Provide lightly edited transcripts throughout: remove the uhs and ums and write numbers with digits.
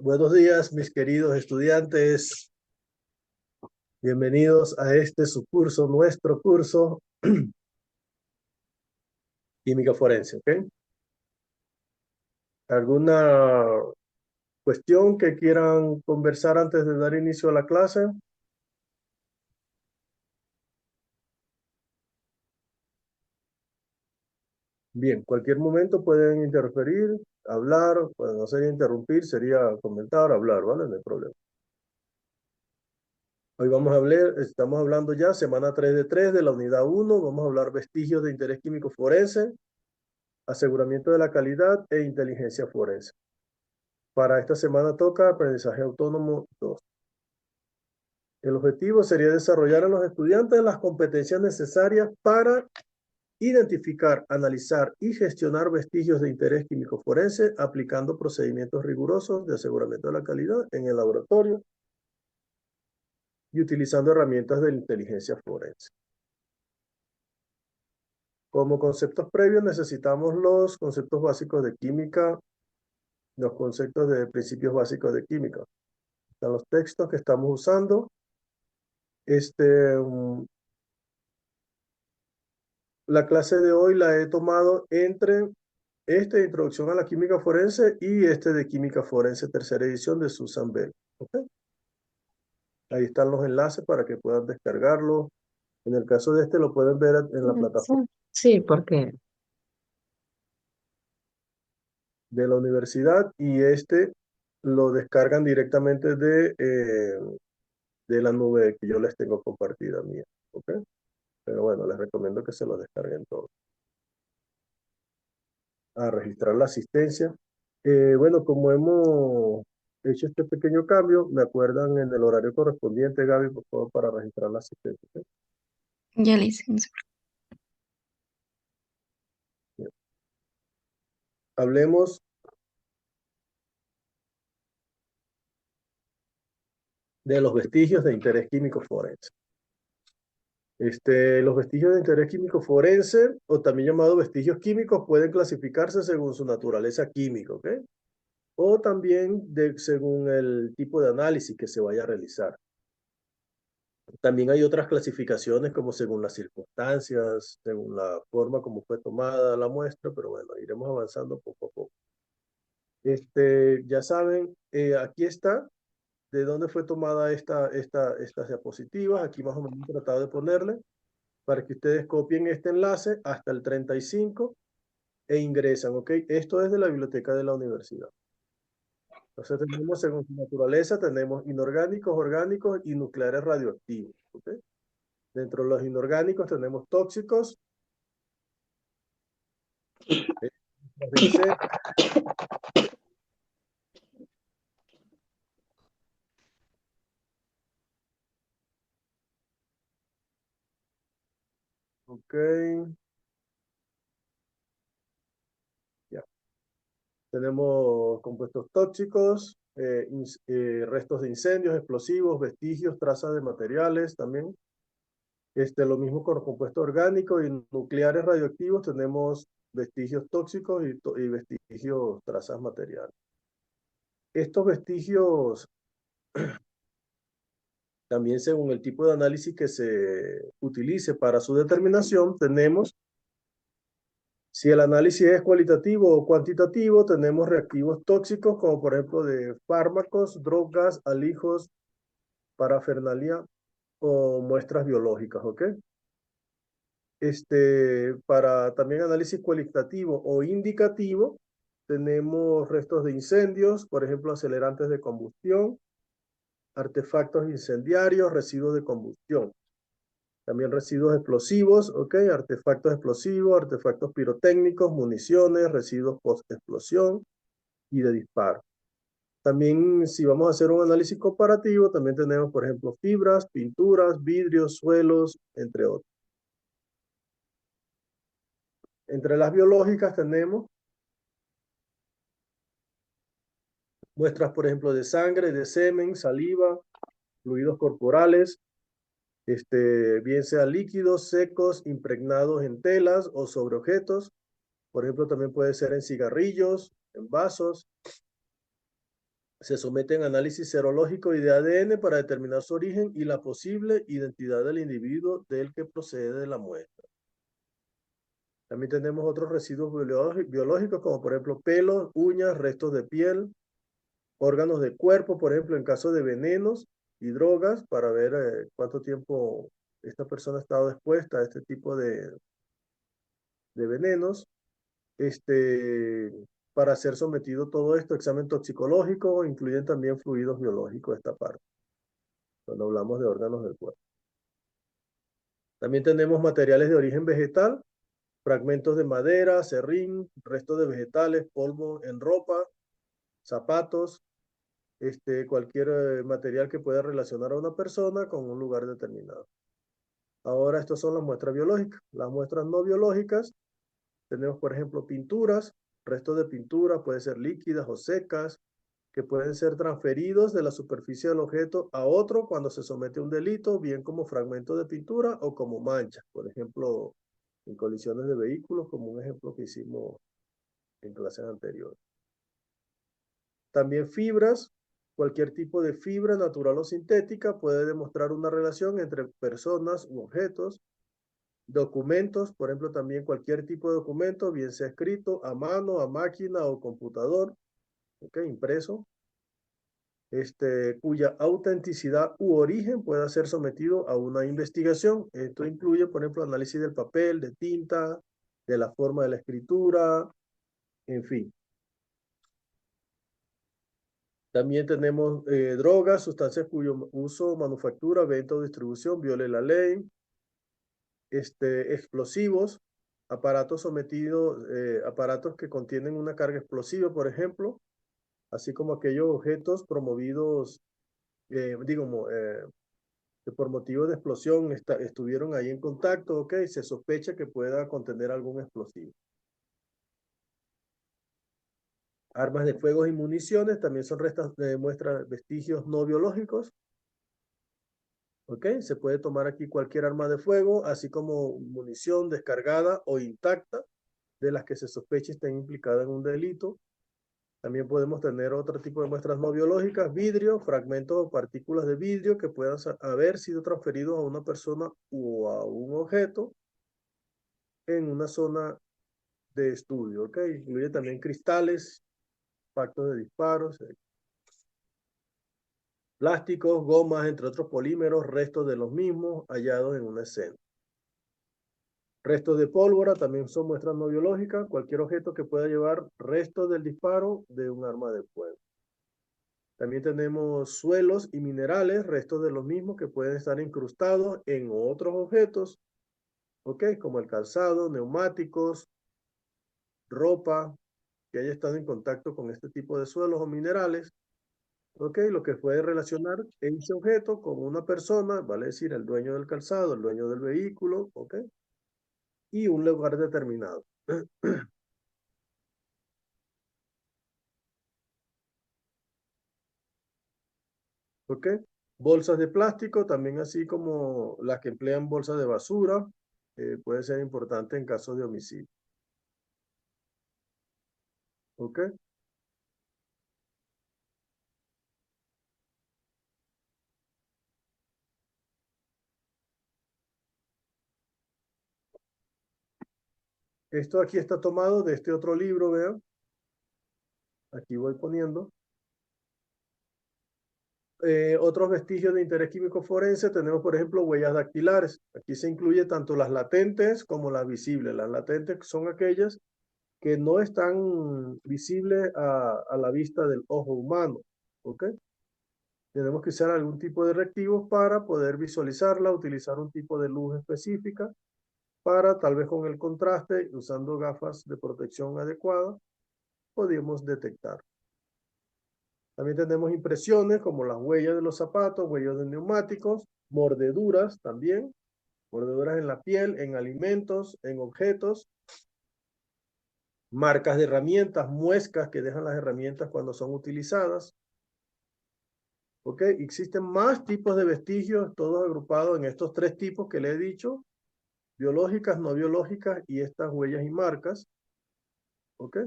Buenos días, mis queridos estudiantes. Bienvenidos a su curso, nuestro curso, Química Forense, ¿ok? ¿Alguna cuestión que quieran conversar antes de dar inicio a la clase? Bien, cualquier momento pueden interferir, hablar, bueno, no sería interrumpir, sería comentar, hablar, ¿vale? No hay problema. Hoy estamos hablando ya, semana 3 de 3 de la unidad 1, vamos a hablar vestigios de interés químico forense, aseguramiento de la calidad e inteligencia forense. Para esta semana toca aprendizaje autónomo 2. El objetivo sería desarrollar a los estudiantes las competencias necesarias para identificar, analizar y gestionar vestigios de interés químico forense aplicando procedimientos rigurosos de aseguramiento de la calidad en el laboratorio y utilizando herramientas de la inteligencia forense. Como conceptos previos necesitamos los conceptos básicos de química, los conceptos de principios básicos de química. Están los textos que estamos usando. La clase de hoy la he tomado entre de Introducción a la Química Forense y de Química Forense, tercera edición de Susan Bell. ¿Okay? Ahí están los enlaces para que puedan descargarlo. En el caso de lo pueden ver en la plataforma Sí, porque de la universidad y lo descargan directamente de la nube que yo les tengo compartida mía. ¿Okay? Pero bueno, les recomiendo que se lo descarguen todo. A registrar la asistencia. Bueno, como hemos hecho este pequeño cambio, me acuerdan en el horario correspondiente, Gaby, por favor, para registrar la asistencia. ¿Okay? ya le hice. Bien. Hablemos de los vestigios de interés químico forense. Los vestigios de interés químico forense, o también llamados vestigios químicos, pueden clasificarse según su naturaleza química, ¿ok? O también según el tipo de análisis que se vaya a realizar. También hay otras clasificaciones como según las circunstancias, según la forma como fue tomada la muestra, pero bueno, iremos avanzando poco a poco. Ya saben, aquí está de dónde fue tomada estas diapositivas. Aquí más o menos he tratado de ponerle para que ustedes copien este enlace hasta el 35 e ingresan, ¿ok? Esto es de la biblioteca de la universidad. Entonces tenemos, según su naturaleza, tenemos inorgánicos, orgánicos y nucleares radioactivos, ¿ok? Dentro de los inorgánicos tenemos tóxicos, ok, ya. Tenemos compuestos tóxicos, restos de incendios, explosivos, vestigios, trazas de materiales también. Lo mismo con los compuestos orgánicos y nucleares radioactivos, tenemos vestigios tóxicos y vestigios, trazas materiales. Estos vestigios, también según el tipo de análisis que se utilice para su determinación, tenemos, si el análisis es cualitativo o cuantitativo, tenemos reactivos tóxicos como por ejemplo de fármacos, drogas, alijos, parafernalia o muestras biológicas, ¿ok? Para también análisis cualitativo o indicativo, tenemos restos de incendios, por ejemplo, acelerantes de combustión, artefactos incendiarios, residuos de combustión. También residuos explosivos, ¿ok? Artefactos explosivos, artefactos pirotécnicos, municiones, residuos post-explosión y de disparo. También, si vamos a hacer un análisis comparativo, también tenemos, por ejemplo, fibras, pinturas, vidrios, suelos, entre otros. Entre las biológicas tenemos muestras, por ejemplo, de sangre, de semen, saliva, fluidos corporales, bien sean líquidos, secos, impregnados en telas o sobre objetos. Por ejemplo, también puede ser en cigarrillos, en vasos. Se someten a análisis serológico y de ADN para determinar su origen y la posible identidad del individuo del que procede de la muestra. También tenemos otros residuos biológicos, como por ejemplo pelos, uñas, restos de piel, órganos de cuerpo, por ejemplo, en caso de venenos y drogas, para ver cuánto tiempo esta persona ha estado expuesta a este tipo de venenos. Para ser sometido todo esto, examen toxicológico, incluyen también fluidos biológicos esta parte, cuando hablamos de órganos del cuerpo. También tenemos materiales de origen vegetal, fragmentos de madera, serrín, restos de vegetales, polvo en ropa, zapatos, cualquier material que pueda relacionar a una persona con un lugar determinado. Ahora, estas son las muestras biológicas. Las muestras no biológicas, tenemos, por ejemplo, pinturas, restos de pintura, pueden ser líquidas o secas, que pueden ser transferidos de la superficie del objeto a otro cuando se somete a un delito, bien como fragmentos de pintura o como manchas, por ejemplo, en colisiones de vehículos, como un ejemplo que hicimos en clases anteriores. También fibras, cualquier tipo de fibra natural o sintética puede demostrar una relación entre personas u objetos. Documentos, por ejemplo, también cualquier tipo de documento, bien sea escrito a mano, a máquina o computador, impreso, cuya autenticidad u origen pueda ser sometido a una investigación. Esto incluye, por ejemplo, análisis del papel, de tinta, de la forma de la escritura, en fin. También tenemos drogas, sustancias cuyo uso, manufactura, venta o distribución viole la ley. Explosivos, aparatos sometidos, aparatos que contienen una carga explosiva, por ejemplo, así como aquellos objetos promovidos, que por motivos de explosión estuvieron ahí en contacto, ok, se sospecha que pueda contener algún explosivo. Armas de fuego y municiones también son muestras vestigios no biológicos. Ok, se puede tomar aquí cualquier arma de fuego, así como munición descargada o intacta, de las que se sospeche estén implicadas en un delito. También podemos tener otro tipo de muestras no biológicas, vidrio, fragmentos o partículas de vidrio que puedan haber sido transferidos a una persona o a un objeto en una zona de estudio, ¿ok? Incluye también cristales, pactos de disparos, plásticos, gomas, entre otros polímeros, restos de los mismos hallados en una escena. Restos de pólvora también son muestras no biológicas, cualquier objeto que pueda llevar restos del disparo de un arma de fuego. También tenemos suelos y minerales, restos de los mismos que pueden estar incrustados en otros objetos, ¿ok? Como el calzado, neumáticos, ropa, que haya estado en contacto con este tipo de suelos o minerales, ¿ok? Lo que puede relacionar ese objeto con una persona, vale decir, el dueño del calzado, el dueño del vehículo, ¿ok? Y un lugar determinado. ¿Ok? Bolsas de plástico, también así como las que emplean bolsas de basura, puede ser importante en caso de homicidio. ¿Ok? Esto aquí está tomado de este otro libro, vean. Aquí voy poniendo. Otros vestigios de interés químico forense tenemos, por ejemplo, huellas dactilares. Aquí se incluye tanto las latentes como las visibles. Las latentes son aquellas que no están visibles a la vista del ojo humano. ¿Ok? Tenemos que usar algún tipo de reactivos para poder visualizarla, utilizar un tipo de luz específica para, tal vez con el contraste, usando gafas de protección adecuada, podemos detectar. También tenemos impresiones como las huellas de los zapatos, huellas de neumáticos, mordeduras también, mordeduras en la piel, en alimentos, en objetos, marcas de herramientas, muescas que dejan las herramientas cuando son utilizadas. ¿Ok? Existen más tipos de vestigios, todos agrupados en estos tres tipos que le he dicho, biológicas, no biológicas y estas huellas y marcas. ¿Ok?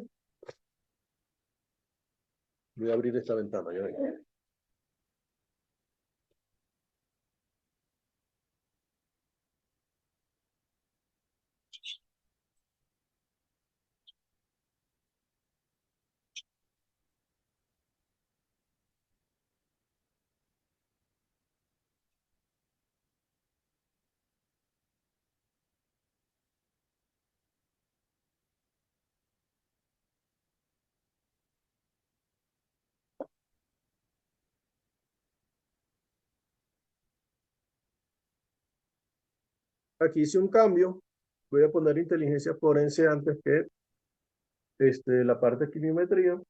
Voy a abrir esta ventana. Ya ven. Aquí hice un cambio. Voy a poner inteligencia forense antes que la parte de quimiometría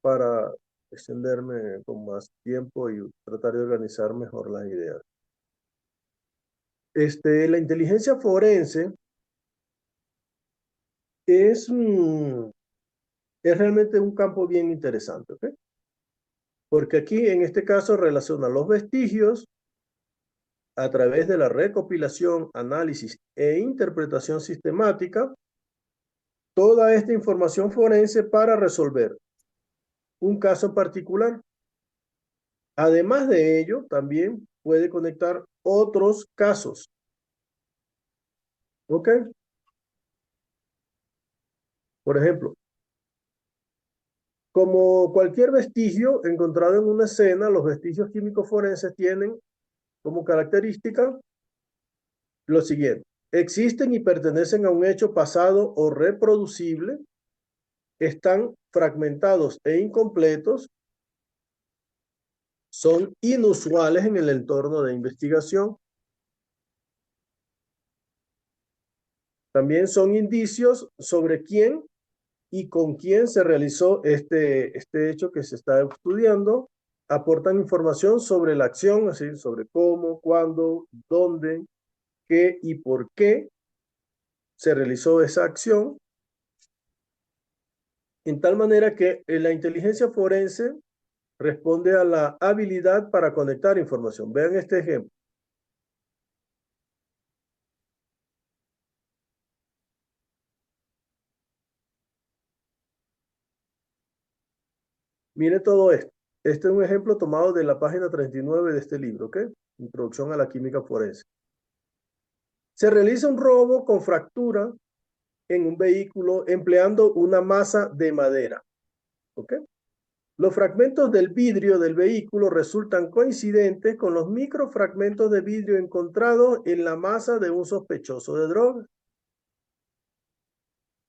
para extenderme con más tiempo y tratar de organizar mejor las ideas. La inteligencia forense es, es realmente un campo bien interesante, ¿ok? Porque aquí, en este caso, relaciona los vestigios a través de la recopilación, análisis e interpretación sistemática, toda esta información forense para resolver un caso particular. Además de ello, también puede conectar otros casos. ¿Ok? Por ejemplo, como cualquier vestigio encontrado en una escena, los vestigios químicos forenses tienen como característica lo siguiente. Existen y pertenecen a un hecho pasado o reproducible, están fragmentados e incompletos, son inusuales en el entorno de investigación. También son indicios sobre quién y con quién se realizó este hecho que se está estudiando. Aportan información sobre la acción, así, sobre cómo, cuándo, dónde, qué y por qué se realizó esa acción, en tal manera que la inteligencia forense responde a la habilidad para conectar información. Vean este ejemplo. Mire todo esto. Este es un ejemplo tomado de la página 39 de este libro, ¿ok? Introducción a la química forense. Se realiza un robo con fractura en un vehículo empleando una masa de madera, ¿ok? Los fragmentos del vidrio del vehículo resultan coincidentes con los microfragmentos de vidrio encontrados en la masa de un sospechoso de droga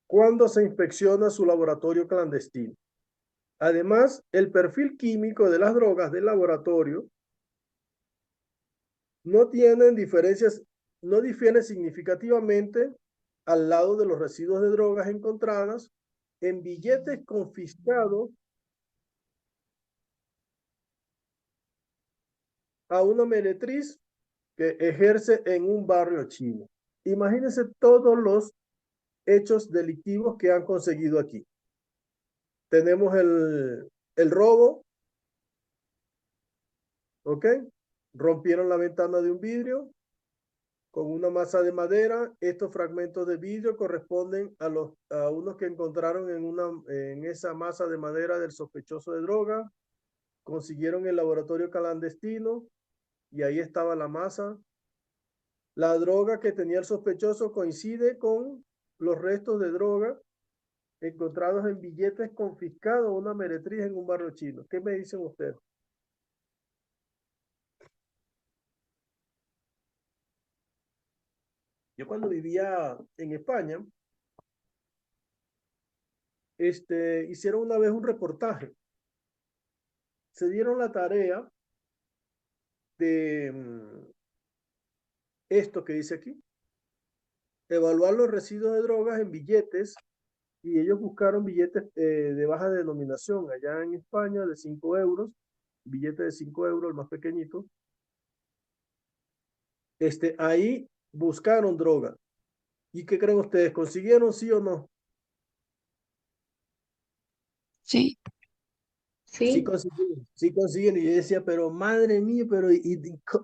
cuando se inspecciona su laboratorio clandestino. Además, el perfil químico de las drogas del laboratorio no tienen diferencias, no difieren significativamente al lado de los residuos de drogas encontradas en billetes confiscados a una meretriz que ejerce en un barrio chino. Imagínense todos los hechos delictivos que han conseguido aquí. Tenemos el robo, ¿ok? Rompieron la ventana de un vidrio con una masa de madera. Estos fragmentos de vidrio corresponden a unos que encontraron en esa masa de madera del sospechoso de droga. Consiguieron el laboratorio clandestino y ahí estaba la masa. La droga que tenía el sospechoso coincide con los restos de droga encontrados en billetes confiscados a una meretriz en un barrio chino. ¿Qué me dicen ustedes? Yo cuando vivía en España, hicieron una vez un reportaje. Se dieron la tarea de esto que dice aquí, evaluar los residuos de drogas en billetes, y ellos buscaron billetes de baja denominación allá en España de 5 euros, billete de 5 euros, el más pequeñito. Ahí buscaron droga. ¿Y qué creen ustedes? ¿Consiguieron sí o no? Sí, Sí sí, consiguen, sí consiguen. Y yo decía, pero madre mía, pero,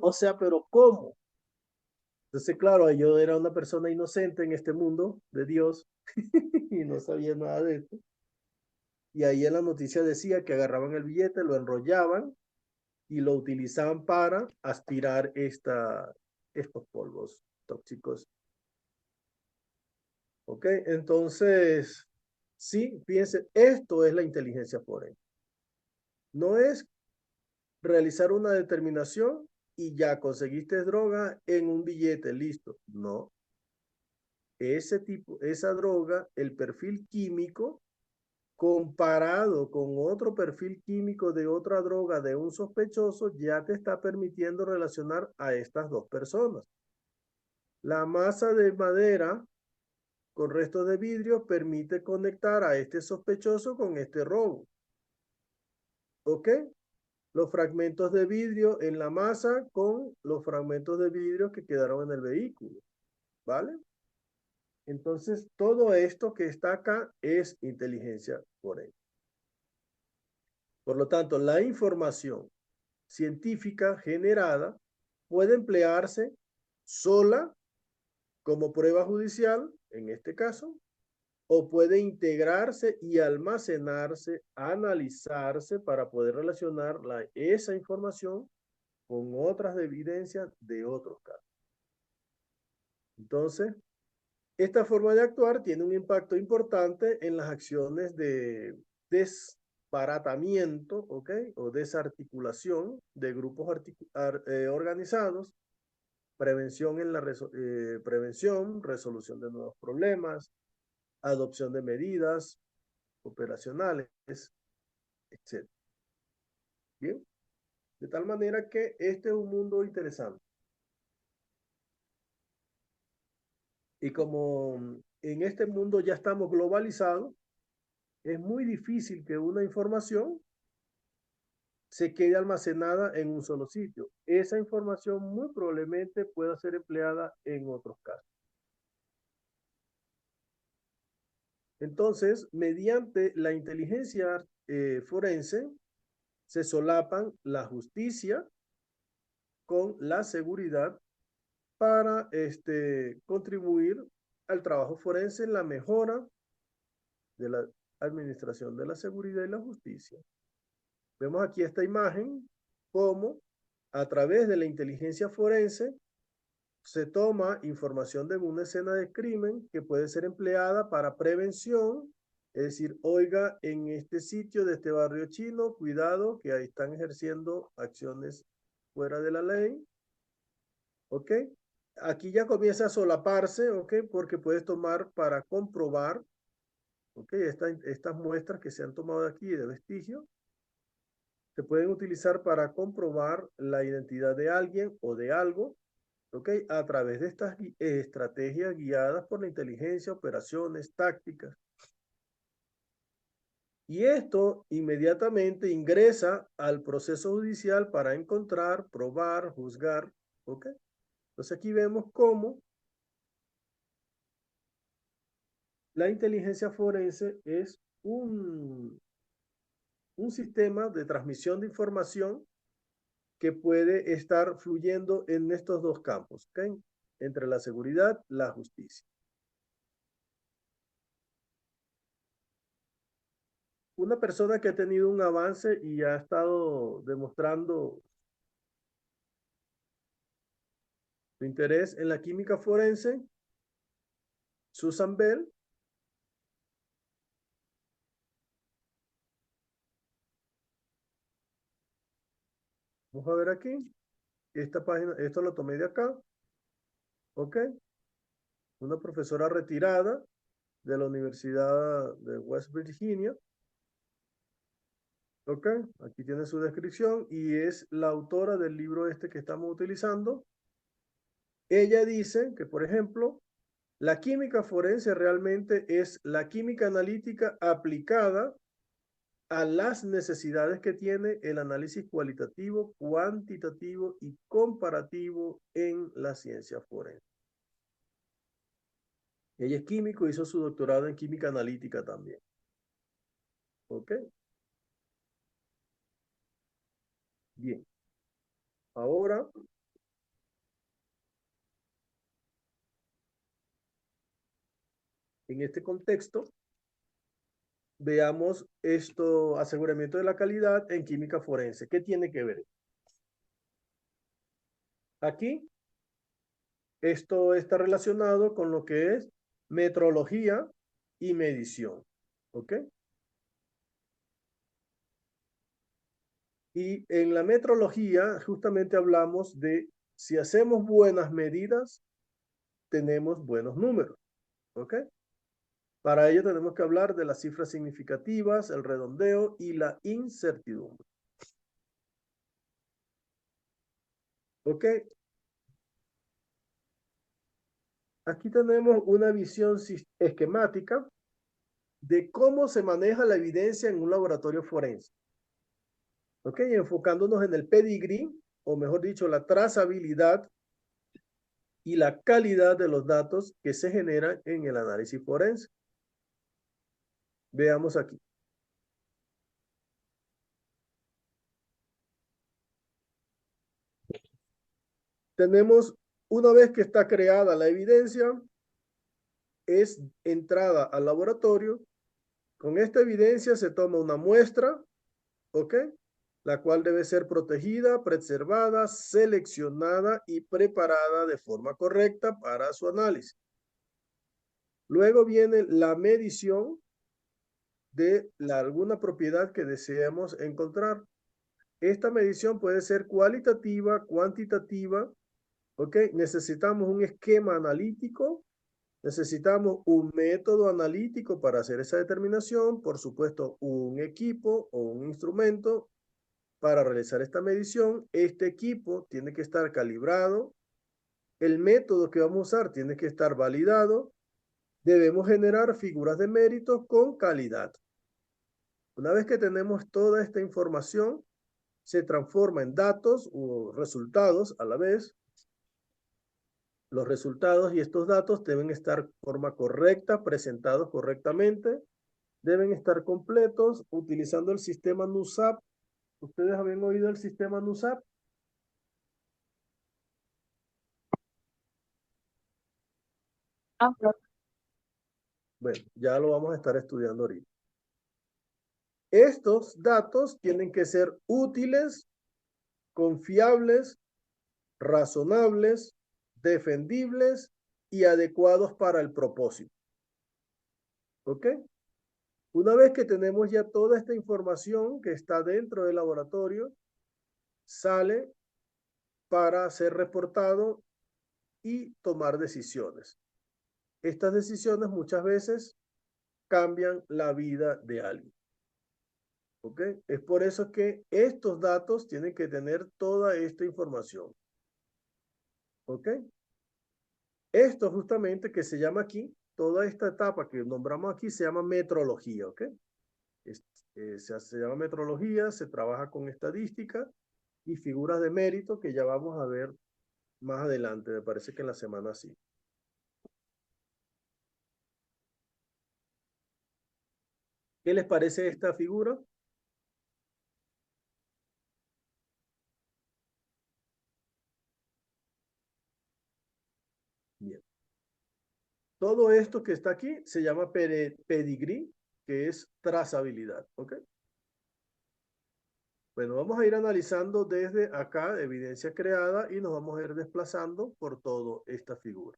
o sea, pero ¿cómo? Entonces, claro, yo era una persona inocente en este mundo de Dios y no sabía nada de esto. y ahí en la noticia decía que agarraban el billete, lo enrollaban y lo utilizaban para aspirar estos polvos tóxicos. ¿Ok? Entonces, sí, fíjense, esto es la inteligencia forense. No es realizar una determinación y ya conseguiste droga en un billete, listo. No. Esa droga, el perfil químico, comparado con otro perfil químico de otra droga de un sospechoso, ya te está permitiendo relacionar a estas dos personas. La masa de madera con restos de vidrio permite conectar a este sospechoso con este robo. ¿Ok? Los fragmentos de vidrio en la masa con los fragmentos de vidrio que quedaron en el vehículo. ¿Vale? Entonces, todo esto que está acá es inteligencia forense. Por lo tanto, la información científica generada puede emplearse sola como prueba judicial, en este caso, o puede integrarse y almacenarse, analizarse para poder relacionar esa información con otras evidencias de otros casos. Entonces, esta forma de actuar tiene un impacto importante en las acciones de desbaratamiento, ¿ok? O desarticulación de grupos organizados, prevención, resolución de nuevos problemas, adopción de medidas operacionales, etc. Bien, de tal manera que este es un mundo interesante. Y como en este mundo ya estamos globalizados, es muy difícil que una información se quede almacenada en un solo sitio. Esa información muy probablemente pueda ser empleada en otros casos. Entonces, mediante la inteligencia forense, se solapan la justicia con la seguridad para contribuir al trabajo forense en la mejora de la administración de la seguridad y la justicia. Vemos aquí esta imagen, cómo a través de la inteligencia forense se toma información de una escena de crimen que puede ser empleada para prevención, es decir, oiga, en este sitio de este barrio chino, cuidado, que ahí están ejerciendo acciones fuera de la ley, ¿ok? Aquí ya comienza a solaparse, ¿ok? Porque puedes tomar para comprobar, ¿ok? Estas muestras que se han tomado aquí de vestigio se pueden utilizar para comprobar la identidad de alguien o de algo, ¿ok? A través de estas estrategias guiadas por la inteligencia, operaciones, tácticas. Y esto inmediatamente ingresa al proceso judicial para encontrar, probar, juzgar, ¿ok? Entonces aquí vemos cómo la inteligencia forense es un sistema de transmisión de información que puede estar fluyendo en estos dos campos, ¿ok? Entre la seguridad y la justicia. Una persona que ha tenido un avance y ha estado demostrando su interés en la química forense, Susan Bell, vamos a ver aquí, esta página, esto lo tomé de acá, ¿ok? Una profesora retirada de la Universidad de West Virginia, ¿ok? Aquí tiene su descripción y es la autora del libro este que estamos utilizando. Ella dice que, por ejemplo, la química forense realmente es la química analítica aplicada a las necesidades que tiene el análisis cualitativo, cuantitativo y comparativo en la ciencia forense. Ella es químico, hizo su doctorado en química analítica también. ¿Ok? Bien. Ahora, en este contexto, veamos esto, aseguramiento de la calidad en química forense. ¿Qué tiene que ver? Aquí, esto está relacionado con lo que es metrología y medición. ¿Ok? Y en la metrología justamente hablamos de si hacemos buenas medidas, tenemos buenos números. ¿Ok? Para ello tenemos que hablar de las cifras significativas, el redondeo y la incertidumbre. ¿Ok? Aquí tenemos una visión esquemática de cómo se maneja la evidencia en un laboratorio forense. ¿Ok? Enfocándonos en el pedigrí, o mejor dicho, la trazabilidad y la calidad de los datos que se generan en el análisis forense. Veamos aquí. Tenemos, una vez que está creada la evidencia, es entrada al laboratorio. Con esta evidencia se toma una muestra, ¿ok? La cual debe ser protegida, preservada, seleccionada y preparada de forma correcta para su análisis. Luego viene la medición de alguna propiedad que deseamos encontrar. Esta medición puede ser cualitativa, cuantitativa, ¿ok? Necesitamos un esquema analítico, necesitamos un método analítico para hacer esa determinación, por supuesto, un equipo o un instrumento para realizar esta medición. Este equipo tiene que estar calibrado, el método que vamos a usar tiene que estar validado, debemos generar figuras de méritos con calidad. Una vez que tenemos toda esta información, se transforma en datos o resultados a la vez. Los resultados y estos datos deben estar de forma correcta, presentados correctamente, deben estar completos utilizando el sistema NUSAP. ¿Ustedes habían oído el sistema NUSAP? Bueno, ya lo vamos a estar estudiando ahorita. Estos datos tienen que ser útiles, confiables, razonables, defendibles y adecuados para el propósito. ¿Ok? Una vez que tenemos ya toda esta información que está dentro del laboratorio, sale para ser reportado y tomar decisiones. Estas decisiones muchas veces cambian la vida de alguien. ¿Ok? Es por eso que estos datos tienen que tener toda esta información. ¿Ok? Esto justamente que se llama aquí, toda esta etapa que nombramos aquí se llama metrología. ¿Ok? Se llama metrología, se trabaja con estadística y figuras de mérito que ya vamos a ver más adelante, me parece que en la semana sí. ¿Qué les parece esta figura? Bien. Todo esto que está aquí se llama pedigrí, que es trazabilidad. ¿Ok? Bueno, vamos a ir analizando desde acá evidencia creada y nos vamos a ir desplazando por toda esta figura.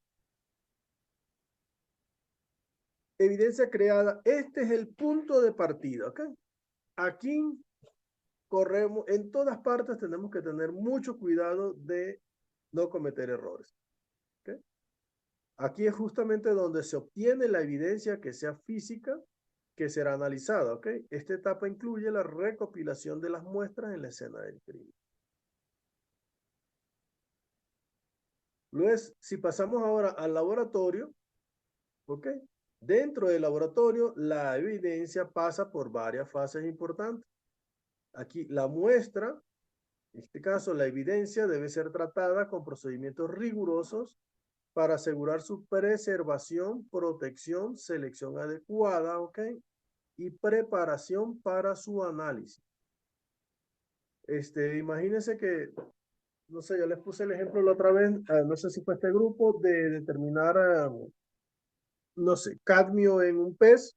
Evidencia creada, este es el punto de partida, ¿ok? Aquí corremos, en todas partes tenemos que tener mucho cuidado de no cometer errores. ¿Ok? Aquí es justamente donde se obtiene la evidencia que sea física, que será analizada. ¿Ok? Esta etapa incluye la recopilación de las muestras en la escena del crimen. Luego, si pasamos ahora al laboratorio, ¿ok? Dentro del laboratorio, la evidencia pasa por varias fases importantes. Aquí la muestra, en este caso la evidencia, debe ser tratada con procedimientos rigurosos para asegurar su preservación, protección, selección adecuada, ¿ok? Y preparación para su análisis. Imagínense que, no sé, yo les puse el ejemplo la otra vez, no sé si fue este grupo, de determinar, no sé, cadmio en un pez.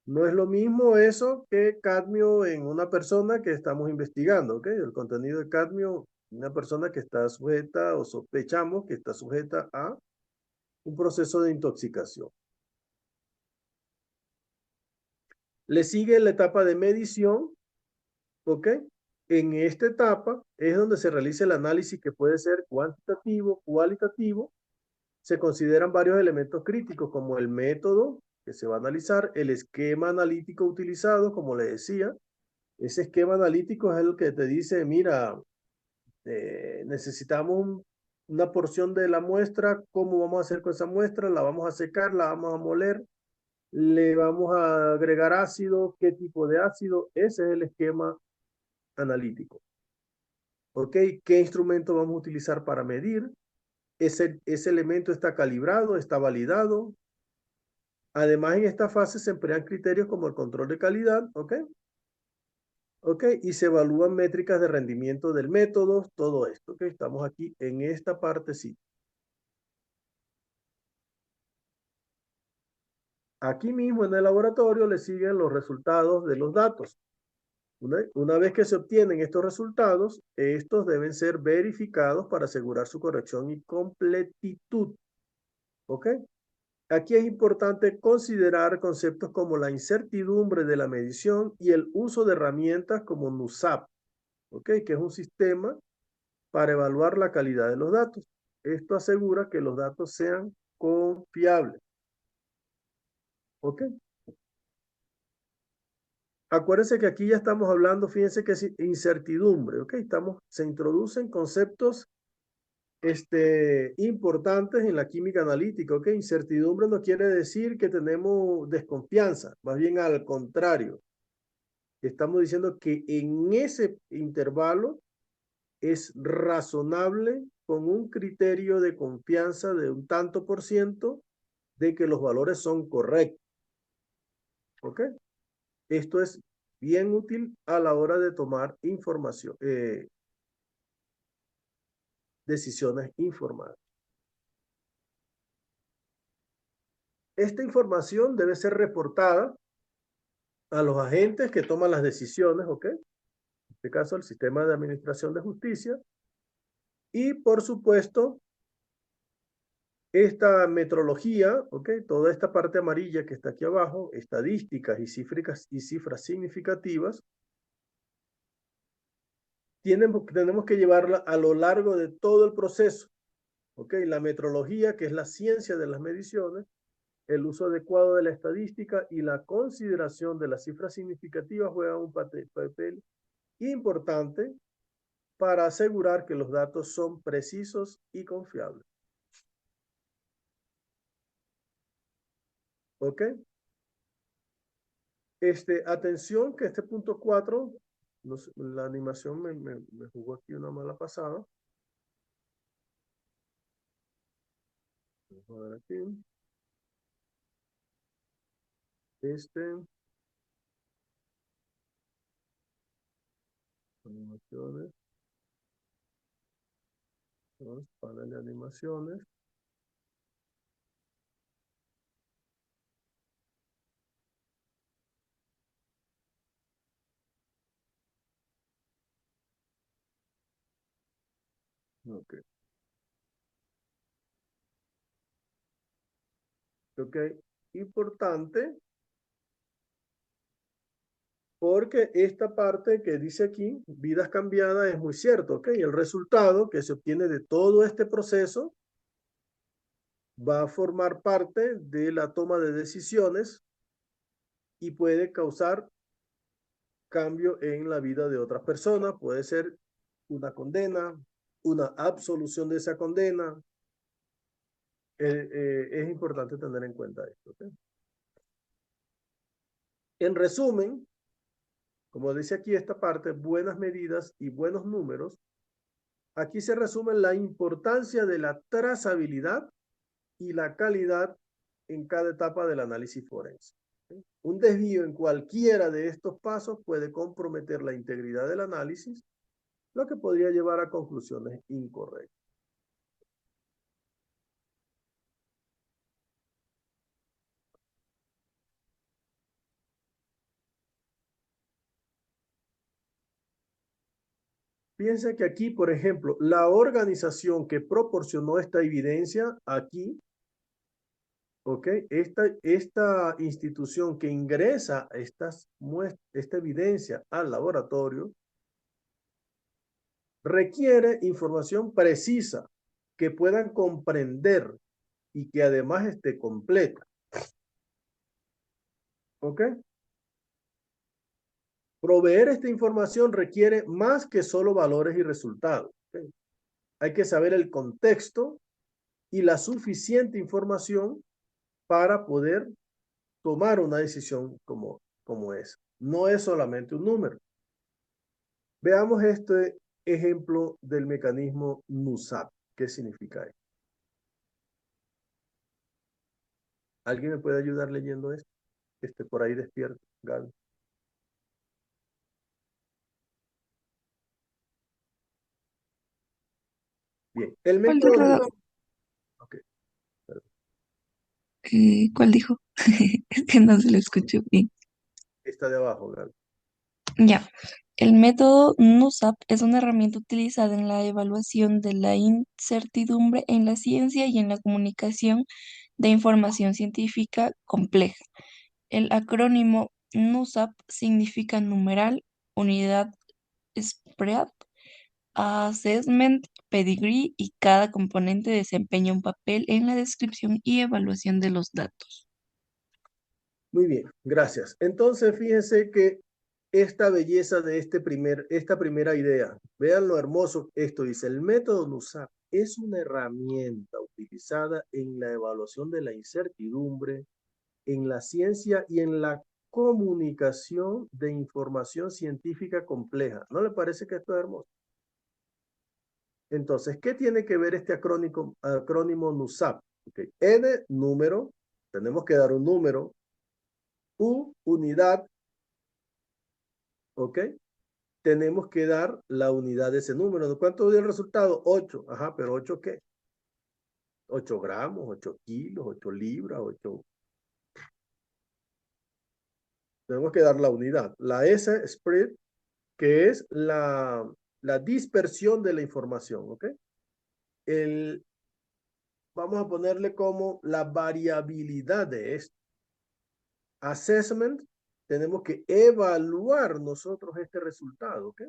No es lo mismo eso que cadmio en una persona que estamos investigando, ¿ok? El contenido de cadmio, una persona que está sujeta o sospechamos que está sujeta a un proceso de intoxicación. Le sigue la etapa de medición, ¿ok? En esta etapa es donde se realiza el análisis que puede ser cuantitativo, cualitativo. Se consideran varios elementos críticos como el método que se va a analizar, el esquema analítico utilizado, como le decía. Ese esquema analítico es el que te dice, mira, necesitamos una porción de la muestra, ¿cómo vamos a hacer con esa muestra? La vamos a secar, la vamos a moler, le vamos a agregar ácido, qué tipo de ácido. Ese es el esquema analítico. ¿Ok? ¿Qué instrumento vamos a utilizar para medir? Ese elemento está calibrado, está validado. Además, en esta fase se emplean criterios como el control de calidad, ¿ok? ¿Ok? Y se evalúan métricas de rendimiento del método, todo esto, ¿ok? Estamos aquí en esta parte, sí. Aquí mismo en el laboratorio le siguen los resultados de los datos. Una vez que se obtienen estos resultados, estos deben ser verificados para asegurar su corrección y completitud. ¿Ok? Aquí es importante considerar conceptos como la incertidumbre de la medición y el uso de herramientas como NUSAP, ¿ok? Que es un sistema para evaluar la calidad de los datos. Esto asegura que los datos sean confiables, ¿ok? Acuérdense que aquí ya estamos hablando, fíjense que es incertidumbre, ¿ok? Se introducen conceptos importantes en la química analítica, ¿ok? Incertidumbre no quiere decir que tenemos desconfianza, más bien al contrario. Estamos diciendo que en ese intervalo es razonable con un criterio de confianza de un tanto por ciento de que los valores son correctos, ¿ok? Esto es bien útil a la hora de tomar información, decisiones informadas. Esta información debe ser reportada a los agentes que toman las decisiones, ¿ok? En este caso, el sistema de administración de justicia. Y, por supuesto, esta metrología, ¿ok? Toda esta parte amarilla que está aquí abajo, estadísticas y cifras significativas, tenemos que llevarla a lo largo de todo el proceso, ¿ok? La metrología, que es la ciencia de las mediciones, el uso adecuado de la estadística y la consideración de las cifras significativas juegan un papel importante para asegurar que los datos son precisos y confiables. ¿Ok? Atención que este punto 4, no sé, la animación me jugó aquí una mala pasada. Vamos a ver aquí. Animaciones. Panel de animaciones. Ok. Ok. Importante porque esta parte que dice aquí, vidas cambiadas, es muy cierto, ¿ok? El resultado que se obtiene de todo este proceso va a formar parte de la toma de decisiones y puede causar cambio en la vida de otras personas. Puede ser una condena, una absolución de esa condena. Es importante tener en cuenta esto, ¿ok? En resumen, como dice aquí esta parte, buenas medidas y buenos números. Aquí se resume la importancia de la trazabilidad y la calidad en cada etapa del análisis forense. Un desvío en cualquiera de estos pasos puede comprometer la integridad del análisis, lo que podría llevar a conclusiones incorrectas. Fíjense que aquí, por ejemplo, la organización que proporcionó esta evidencia aquí, ¿ok? Esta institución que ingresa esta evidencia al laboratorio requiere información precisa que puedan comprender y que además esté completa. ¿Ok? Proveer esta información requiere más que solo valores y resultados. ¿Ok? Hay que saber el contexto y la suficiente información para poder tomar una decisión como esa. No es solamente un número. Veamos este ejemplo del mecanismo NUSAP. ¿Qué significa esto? ¿Alguien me puede ayudar leyendo esto? Por ahí despierto, Gaby. Bien, el ¿Cuál método... dijo? Ok, perdón. ¿Cuál dijo? Es que no se lo escucho bien. Está de abajo, Gaby. Ya. El método NUSAP es una herramienta utilizada en la evaluación de la incertidumbre en la ciencia y en la comunicación de información científica compleja. El acrónimo NUSAP significa numeral, unidad, spread, assessment, pedigree, y cada componente desempeña un papel en la descripción y evaluación de los datos. Muy bien, gracias. Entonces, fíjense que esta belleza de esta primera idea, vean lo hermoso, esto dice, el método NUSAP es una herramienta utilizada en la evaluación de la incertidumbre, en la ciencia y en la comunicación de información científica compleja. ¿No le parece que esto es hermoso? Entonces, ¿qué tiene que ver este acrónimo NUSAP? Okay. N, número, tenemos que dar un número. U, unidad, ¿ok? Tenemos que dar la unidad de ese número. ¿Cuánto dio el resultado? 8. Ajá, pero 8 ¿qué? 8 gramos, 8 kilos, 8 libras, 8. Tenemos que dar la unidad. La S, spread, que es la dispersión de la información, ¿ok? Vamos a ponerle como la variabilidad de esto. Assessment, tenemos que evaluar nosotros este resultado, ¿ok?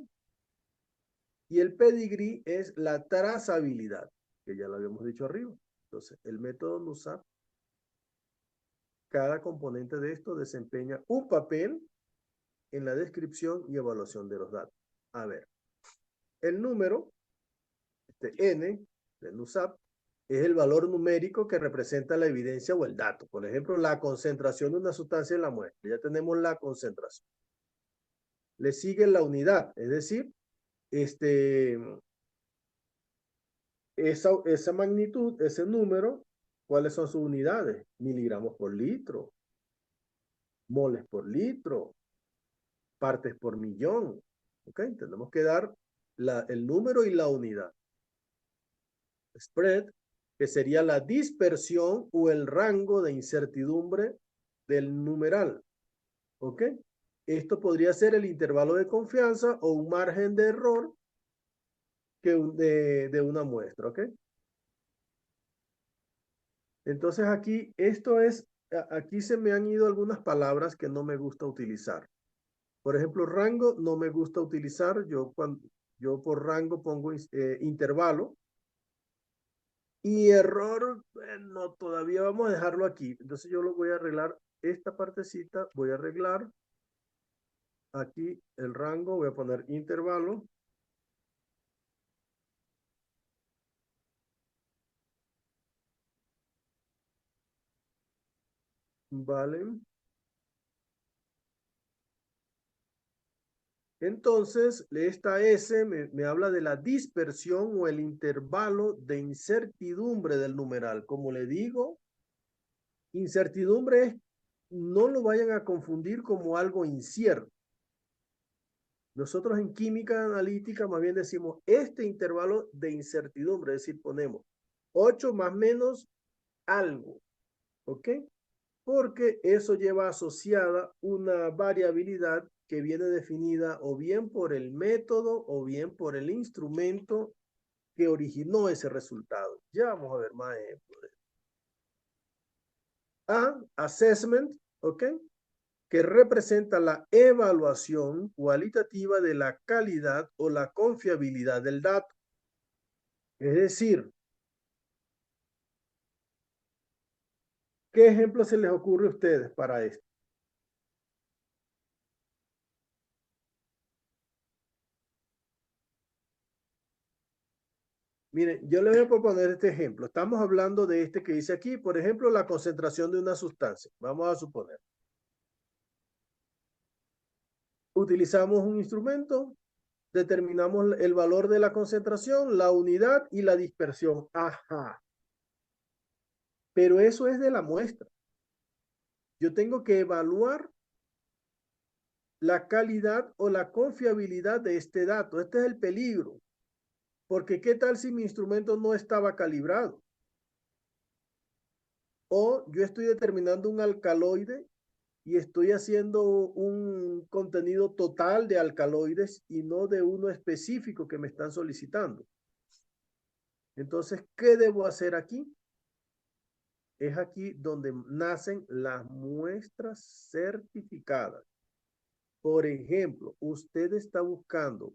Y el pedigree es la trazabilidad, que ya lo habíamos dicho arriba. Entonces, el método NUSAP, cada componente de esto desempeña un papel en la descripción y evaluación de los datos. A ver, el número, N, del NUSAP, es el valor numérico que representa la evidencia o el dato. Por ejemplo, la concentración de una sustancia en la muestra. Ya tenemos la concentración. Le sigue la unidad, es decir, esa magnitud, ese número, ¿cuáles son sus unidades? Miligramos por litro, moles por litro, partes por millón. ¿Ok? Tenemos que dar el número y la unidad. Spread, que sería la dispersión o el rango de incertidumbre del numeral. ¿Ok? Esto podría ser el intervalo de confianza o un margen de error de una muestra. ¿Ok? Entonces aquí se me han ido algunas palabras que no me gusta utilizar. Por ejemplo, rango no me gusta utilizar. Yo por rango pongo intervalo. Y error, bueno, todavía vamos a dejarlo aquí. Entonces yo lo voy a arreglar. Esta partecita voy a arreglar. Aquí el rango, voy a poner intervalo. Vale. Entonces, esta S me habla de la dispersión o el intervalo de incertidumbre del numeral. Como le digo, incertidumbre es, no lo vayan a confundir como algo incierto. Nosotros en química analítica más bien decimos este intervalo de incertidumbre, es decir, ponemos 8 más menos algo, ¿ok? Porque eso lleva asociada una variabilidad que viene definida o bien por el método o bien por el instrumento que originó ese resultado. Ya vamos a ver más ejemplos. Assessment, ¿ok? Que representa la evaluación cualitativa de la calidad o la confiabilidad del dato. Es decir, ¿qué ejemplo se les ocurre a ustedes para esto? Miren, yo les voy a proponer este ejemplo. Estamos hablando de este que dice aquí, por ejemplo, la concentración de una sustancia. Vamos a suponer. Utilizamos un instrumento, determinamos el valor de la concentración, la unidad y la dispersión. Ajá. Pero eso es de la muestra. Yo tengo que evaluar la calidad o la confiabilidad de este dato. Este es el peligro. Porque ¿qué tal si mi instrumento no estaba calibrado? O yo estoy determinando un alcaloide y estoy haciendo un contenido total de alcaloides y no de uno específico que me están solicitando. Entonces, ¿qué debo hacer aquí? Es aquí donde nacen las muestras certificadas. Por ejemplo, usted está buscando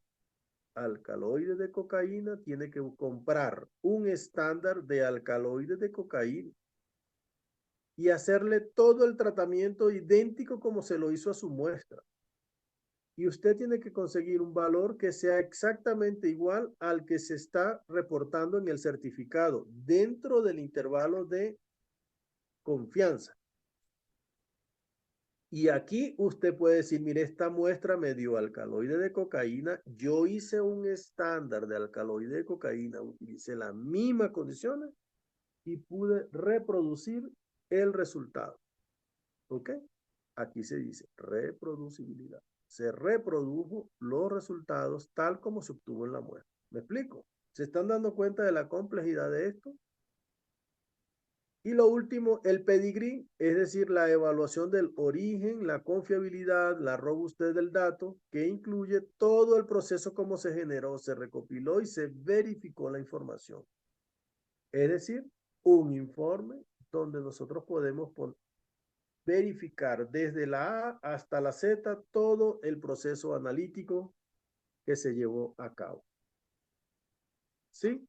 alcaloides de cocaína, tiene que comprar un estándar de alcaloides de cocaína y hacerle todo el tratamiento idéntico como se lo hizo a su muestra. Y usted tiene que conseguir un valor que sea exactamente igual al que se está reportando en el certificado, dentro del intervalo de confianza. Y aquí usted puede decir, mire, esta muestra me dio alcaloide de cocaína, yo hice un estándar de alcaloide de cocaína, utilicé las mismas condiciones y pude reproducir el resultado. ¿Ok? Aquí se dice reproducibilidad. Se reprodujo los resultados tal como se obtuvo en la muestra. ¿Me explico? ¿Se están dando cuenta de la complejidad de esto? Y lo último, el pedigrí, es decir, la evaluación del origen, la confiabilidad, la robustez del dato, que incluye todo el proceso como se generó, se recopiló y se verificó la información. Es decir, un informe donde nosotros podemos verificar desde la A hasta la Z todo el proceso analítico que se llevó a cabo. ¿Sí?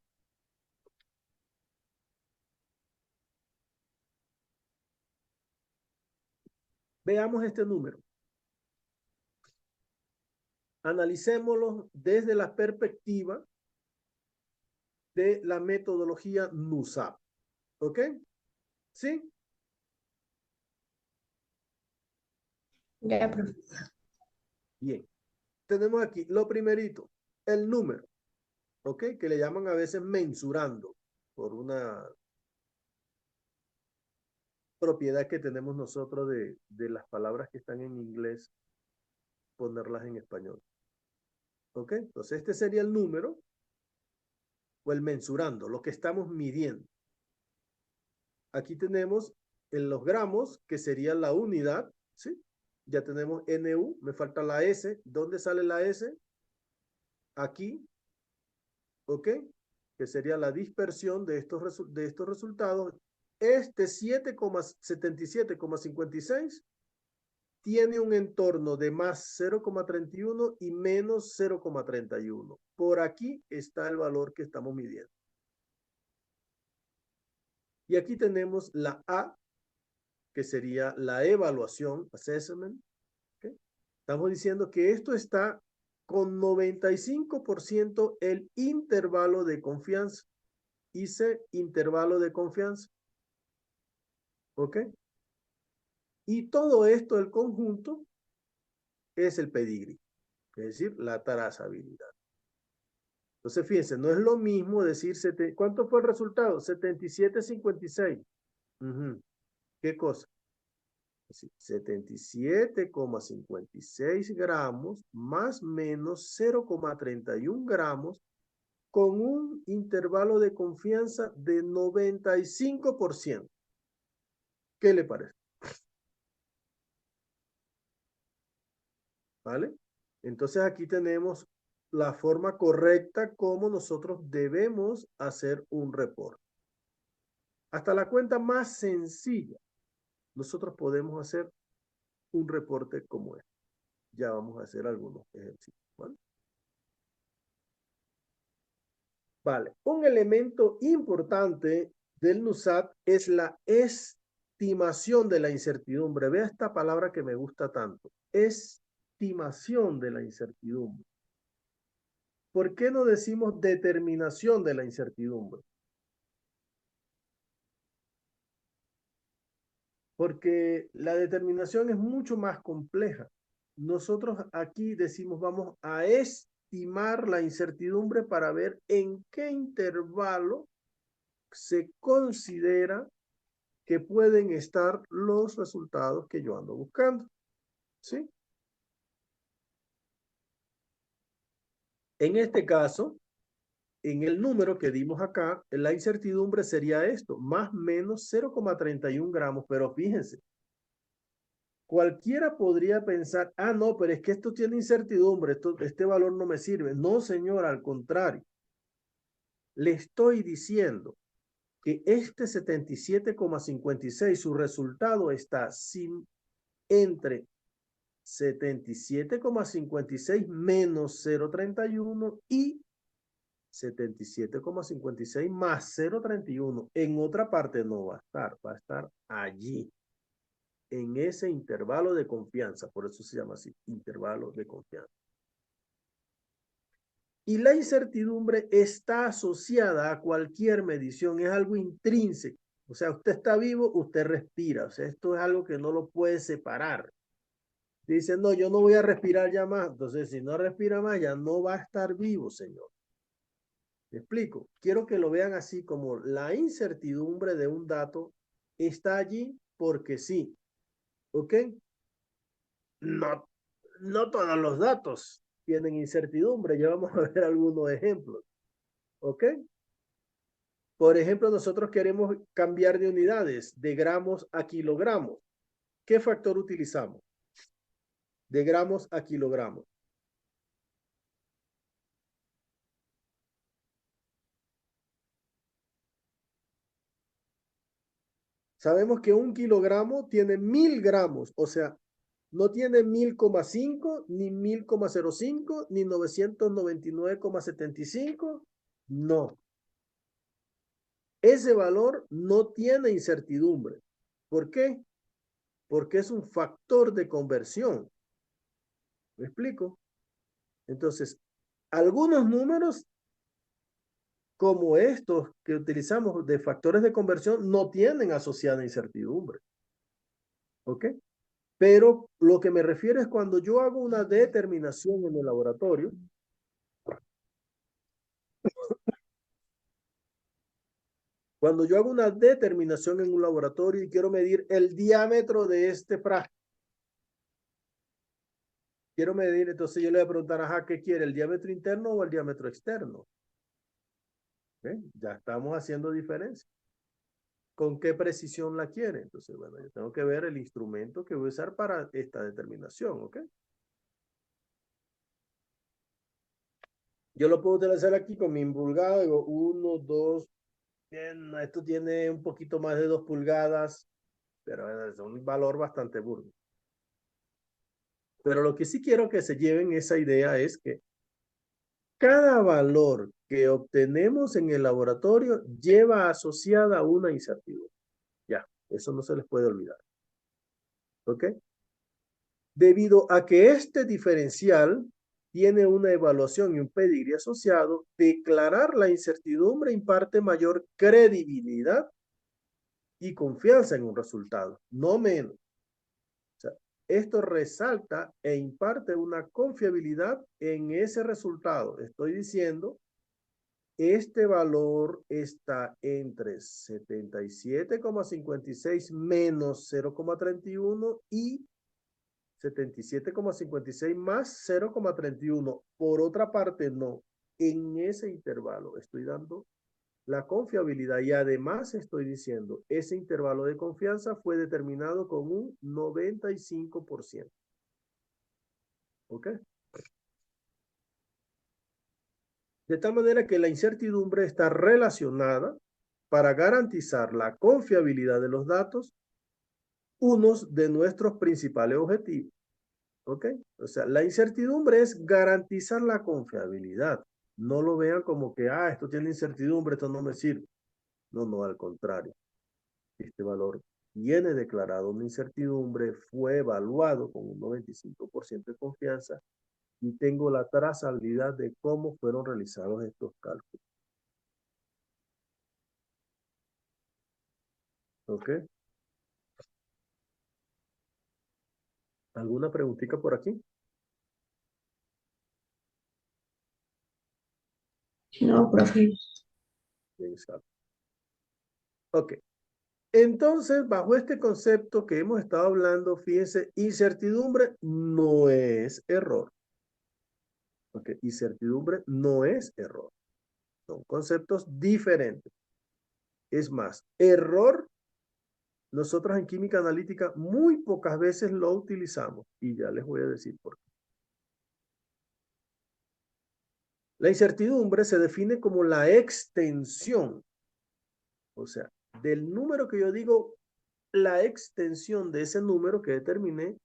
Veamos este número. Analicémoslo desde la perspectiva de la metodología NUSAP. ¿Ok? ¿Sí? Ya, profe. Bien. Tenemos aquí lo primerito, el número. ¿Ok? Que le llaman a veces mensurando por una propiedad que tenemos nosotros de las palabras que están en inglés, ponerlas en español. ¿Ok? Entonces este sería el número o el mensurando, lo que estamos midiendo. Aquí tenemos en los gramos, que sería la unidad, ¿sí? Ya tenemos NU, me falta la S. ¿Dónde sale la S? Aquí, ¿ok? Que sería la dispersión de estos resultados. Este 77,56 tiene un entorno de más 0,31 y menos 0,31. Por aquí está el valor que estamos midiendo. Y aquí tenemos la A, que sería la evaluación, assessment. ¿Okay? Estamos diciendo que esto está con 95% el intervalo de confianza. Hice intervalo de confianza. ¿Ok? Y todo esto, el conjunto, es el pedigrí, es decir, la trazabilidad. Entonces, fíjense, no es lo mismo decir, ¿cuánto fue el resultado? 77,56. ¿Qué cosa? 77,56 gramos más menos 0,31 gramos con un intervalo de confianza de 95%. ¿Qué le parece? ¿vale? Entonces aquí tenemos la forma correcta como nosotros debemos hacer un reporte. Hasta la cuenta más sencilla, nosotros podemos hacer un reporte como este. Ya vamos a hacer algunos ejercicios, ¿vale? Vale, un elemento importante del NUSAT es la estimación de la incertidumbre. Vea esta palabra que me gusta tanto. Estimación de la incertidumbre. ¿Por qué no decimos determinación de la incertidumbre? Porque la determinación es mucho más compleja. Nosotros aquí decimos vamos a estimar la incertidumbre para ver en qué intervalo se considera que pueden estar los resultados que yo ando buscando. ¿Sí? En este caso, en el número que dimos acá, la incertidumbre sería esto, más o menos 0,31 gramos, pero fíjense, cualquiera podría pensar, ah, no, pero es que esto tiene incertidumbre, este valor no me sirve. No, señor, al contrario. Le estoy diciendo que este 77,56, su resultado está entre 77,56 menos 0,31 y 77,56 más 0,31. En otra parte no va a estar allí, en ese intervalo de confianza. Por eso se llama así, intervalo de confianza. Y la incertidumbre está asociada a cualquier medición, es algo intrínseco. O sea, usted está vivo, usted respira. O sea, esto es algo que no lo puede separar. Dice, no, yo no voy a respirar ya más. Entonces, si no respira más, ya no va a estar vivo, señor. ¿Me explico? Quiero que lo vean así como la incertidumbre de un dato está allí porque sí. ¿Ok? No, no todos los datos tienen incertidumbre. Ya vamos a ver algunos ejemplos. ¿Ok? Por ejemplo, nosotros queremos cambiar de unidades, de gramos a kilogramos. ¿Qué factor utilizamos? De gramos a kilogramos. Sabemos que un kilogramo tiene 1000 gramos, o sea, no tiene 1000,5, ni 1000,05, ni 999,75. No. Ese valor no tiene incertidumbre. ¿Por qué? Porque es un factor de conversión. ¿Me explico? Entonces, algunos números como estos que utilizamos de factores de conversión no tienen asociada incertidumbre. ¿Ok? Pero lo que me refiero es cuando yo hago una determinación en el laboratorio, cuando yo hago una determinación en un laboratorio y quiero medir el diámetro de este frasco, quiero medir, entonces yo le voy a preguntar, ajá, ¿qué quiere? ¿El diámetro interno o el diámetro externo? ¿Ven? Ya estamos haciendo diferencia. ¿Con qué precisión la quiere? Entonces, bueno, yo tengo que ver el instrumento que voy a usar para esta determinación, ¿ok? Yo lo puedo utilizar aquí con mi pulgada, digo, 1, 2, bien, esto tiene un poquito más de 2 pulgadas, pero es un valor bastante burdo. Pero lo que sí quiero que se lleven esa idea es que cada valor que obtenemos en el laboratorio lleva asociada una incertidumbre. Ya, eso no se les puede olvidar. ¿Ok? Debido a que este diferencial tiene una evaluación y un pedigrí asociado, declarar la incertidumbre imparte mayor credibilidad y confianza en un resultado, no menos. O sea, esto resalta e imparte una confiabilidad en ese resultado. Estoy diciendo, este valor está entre 77,56 menos 0,31 y 77,56 más 0,31. Por otra parte, no. En ese intervalo estoy dando la confiabilidad y además estoy diciendo, ese intervalo de confianza fue determinado con un 95%. ¿Ok? De tal manera que la incertidumbre está relacionada para garantizar la confiabilidad de los datos, unos de nuestros principales objetivos. ¿Ok? O sea, la incertidumbre es garantizar la confiabilidad. No lo vean como que, esto tiene incertidumbre, esto no me sirve. No, no, al contrario. Este valor tiene declarado una incertidumbre, fue evaluado con un 95% de confianza y tengo la trazabilidad de cómo fueron realizados estos cálculos. ¿Ok? ¿Alguna preguntita por aquí? No, profe. Exacto. Ok. Entonces, bajo este concepto que hemos estado hablando, fíjense, incertidumbre no es error. Ok, incertidumbre no es error. Son conceptos diferentes. Es más, error, nosotros en química analítica muy pocas veces lo utilizamos y ya les voy a decir por qué. La incertidumbre se define como la extensión, o sea, del número que yo digo, la extensión de ese número que determiné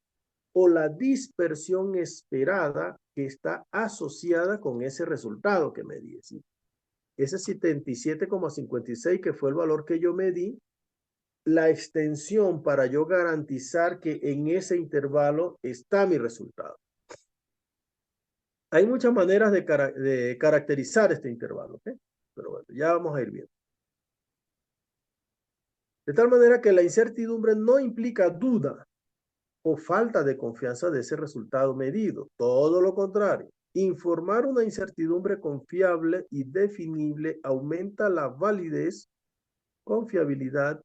o la dispersión esperada que está asociada con ese resultado que medí. ¿Sí? Ese 77,56 que fue el valor que yo medí, la extensión para yo garantizar que en ese intervalo está mi resultado. Hay muchas maneras de caracterizar este intervalo, ¿ok? Pero bueno, ya vamos a ir viendo. De tal manera que la incertidumbre no implica duda o falta de confianza de ese resultado medido. Todo lo contrario. Informar una incertidumbre confiable y definible aumenta la validez, confiabilidad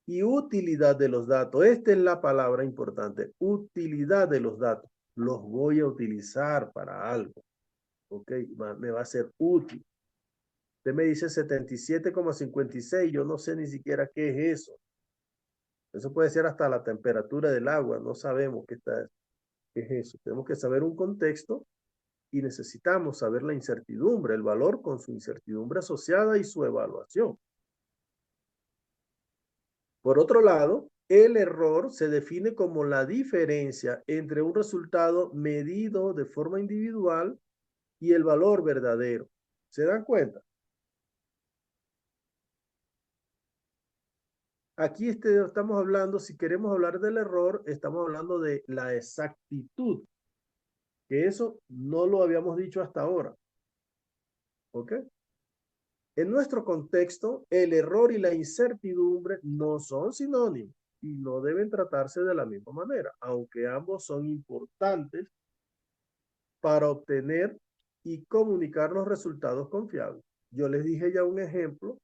y utilidad de los datos. Esta es la palabra importante, utilidad de los datos. Los voy a utilizar para algo, ¿ok? Me va a ser útil. Usted me dice 77,56, yo no sé ni siquiera qué es eso. Eso puede ser hasta la temperatura del agua, no sabemos qué es eso. Tenemos que saber un contexto y necesitamos saber la incertidumbre, el valor con su incertidumbre asociada y su evaluación. Por otro lado, el error se define como la diferencia entre un resultado medido de forma individual y el valor verdadero. ¿Se dan cuenta? Aquí estamos hablando, si queremos hablar del error, estamos hablando de la exactitud, que eso no lo habíamos dicho hasta ahora. ¿Ok? En nuestro contexto, el error y la incertidumbre no son sinónimos y no deben tratarse de la misma manera, aunque ambos son importantes para obtener y comunicar los resultados confiables. Yo les dije ya un ejemplo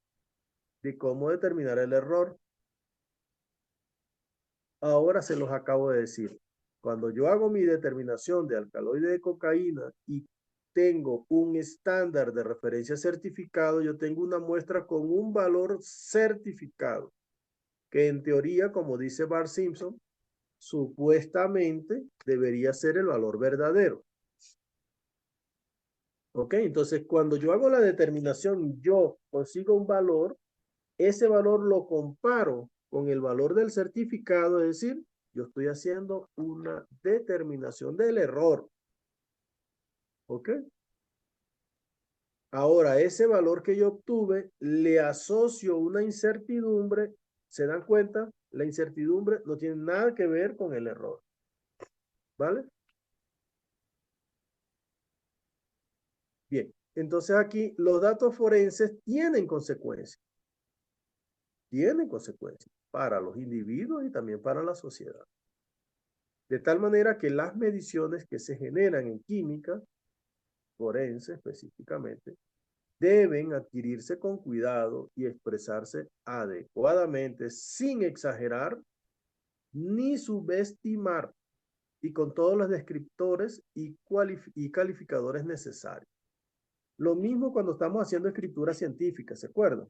de cómo determinar el error. Ahora se los acabo de decir. Cuando yo hago mi determinación de alcaloide de cocaína y tengo un estándar de referencia certificado, yo tengo una muestra con un valor certificado, que en teoría, como dice Bart Simpson, supuestamente debería ser el valor verdadero. ¿Ok? Entonces, cuando yo hago la determinación, yo consigo un valor, ese valor lo comparo con el valor del certificado, es decir, yo estoy haciendo una determinación del error. ¿Ok? Ahora, ese valor que yo obtuve, le asocio una incertidumbre. ¿Se dan cuenta? La incertidumbre no tiene nada que ver con el error. ¿Vale? Bien. Entonces aquí los datos forenses tienen consecuencias. Tienen consecuencias para los individuos y también para la sociedad. De tal manera que las mediciones que se generan en química forense específicamente deben adquirirse con cuidado y expresarse adecuadamente sin exagerar ni subestimar y con todos los descriptores y calificadores necesarios. Lo mismo cuando estamos haciendo escritura científica, ¿se acuerdan?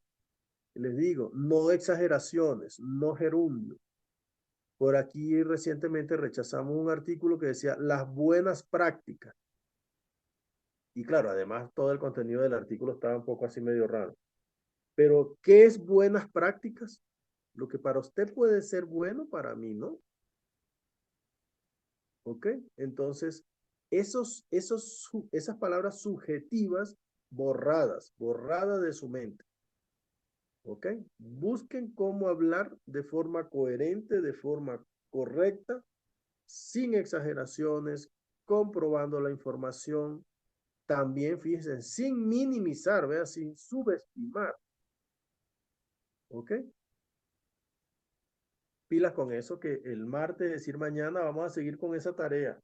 Les digo, no exageraciones, no gerundio. Por aquí recientemente rechazamos un artículo que decía las buenas prácticas. Y claro, además todo el contenido del artículo estaba un poco así medio raro. Pero, ¿qué es buenas prácticas? Lo que para usted puede ser bueno, para mí no. ¿Ok? Entonces, esas palabras subjetivas borradas de su mente. ¿Ok? Busquen cómo hablar de forma coherente, de forma correcta, sin exageraciones, comprobando la información. También, fíjense, sin minimizar, ¿vea? Sin subestimar. ¿Ok? Pilas con eso, que el martes, es decir, mañana, vamos a seguir con esa tarea.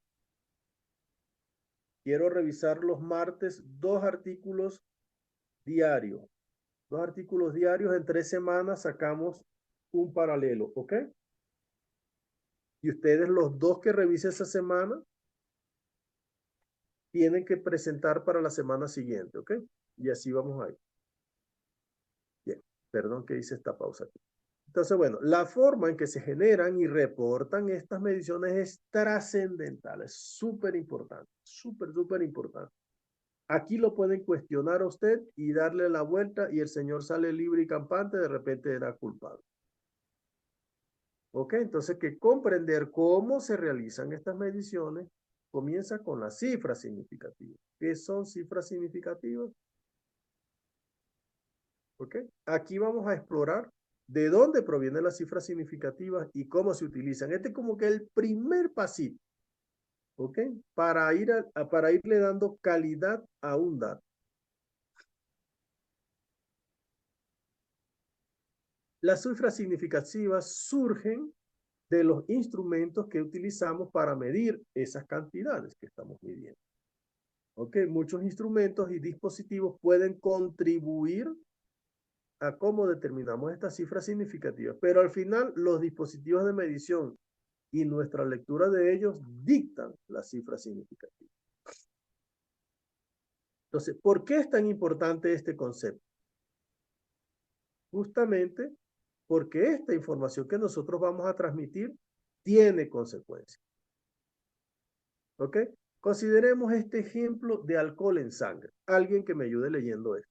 Quiero revisar los martes 2 artículos diarios. 2 artículos diarios en 3 semanas sacamos un paralelo, ¿ok? Y ustedes, los 2 que revisen esa semana, tienen que presentar para la semana siguiente, ¿ok? Y así vamos ahí. Bien, perdón que hice esta pausa aquí. Entonces, bueno, la forma en que se generan y reportan estas mediciones es trascendental, es súper importante, súper importante. Aquí lo pueden cuestionar a usted y darle la vuelta y el señor sale libre y campante, de repente era culpable. ¿Ok? Entonces, que comprender cómo se realizan estas mediciones comienza con las cifras significativas. ¿Qué son cifras significativas? ¿Ok? Aquí vamos a explorar de dónde provienen las cifras significativas y cómo se utilizan. Este es como que el primer pasito, ¿ok? Para irle dando calidad a un dato. Las cifras significativas surgen de los instrumentos que utilizamos para medir esas cantidades que estamos midiendo. ¿Ok? Muchos instrumentos y dispositivos pueden contribuir a cómo determinamos estas cifras significativas, pero al final los dispositivos de medición y nuestra lectura de ellos dictan las cifras significativas. Entonces, ¿por qué es tan importante este concepto? Justamente porque esta información que nosotros vamos a transmitir tiene consecuencias. ¿Ok? Consideremos este ejemplo de alcohol en sangre. Alguien que me ayude leyendo esto.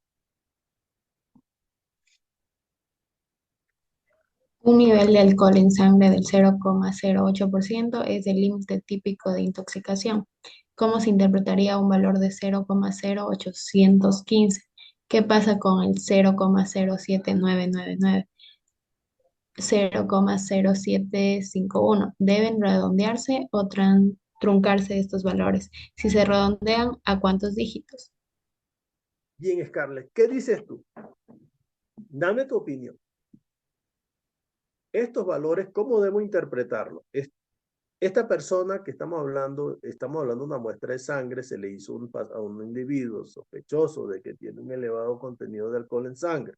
Un nivel de alcohol en sangre del 0,08% es el límite típico de intoxicación. ¿Cómo se interpretaría un valor de 0,0815? ¿Qué pasa con el 0,07999? 0,0751. ¿Deben redondearse o truncarse estos valores? Si se redondean, ¿a cuántos dígitos? Bien, Scarlett, ¿qué dices tú? Dame tu opinión. Estos valores, ¿cómo debo interpretarlos? Esta persona que estamos hablando de una muestra de sangre, se le hizo a un individuo sospechoso de que tiene un elevado contenido de alcohol en sangre.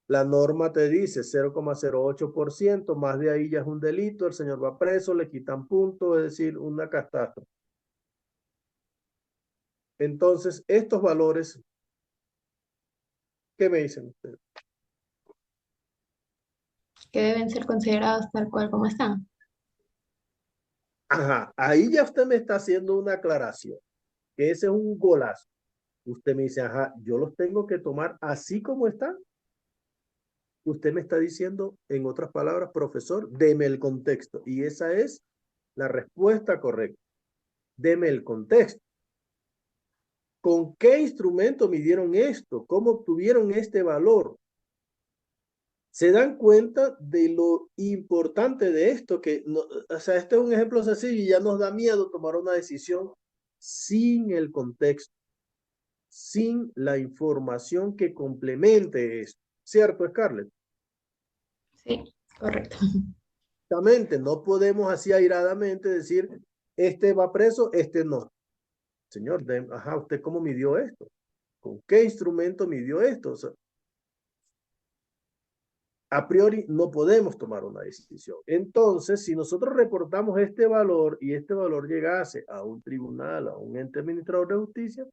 La norma te dice 0,08%, más de ahí ya es un delito, el señor va preso, le quitan puntos, es decir, una catástrofe. Entonces, estos valores, ¿qué me dicen ustedes? Que deben ser considerados tal cual como están. Ajá, ahí ya usted me está haciendo una aclaración, que ese es un golazo. Usted me dice, ajá, yo los tengo que tomar así como están. Usted me está diciendo, en otras palabras, profesor, deme el contexto. Y esa es la respuesta correcta. Deme el contexto. ¿Con qué instrumento midieron esto? ¿Cómo obtuvieron este valor? ¿Se dan cuenta de lo importante de esto? Que no, o sea, este es un ejemplo sencillo y ya nos da miedo tomar una decisión sin el contexto, sin la información que complemente esto. ¿Cierto, Scarlett? Sí, correcto. Exactamente, no podemos así airadamente decir, este va preso, este no. Señor, ajá, ¿usted cómo midió esto? ¿Con qué instrumento midió esto? O sea, a priori no podemos tomar una decisión. Entonces, si nosotros reportamos este valor y este valor llegase a un tribunal, a un ente administrador de justicia,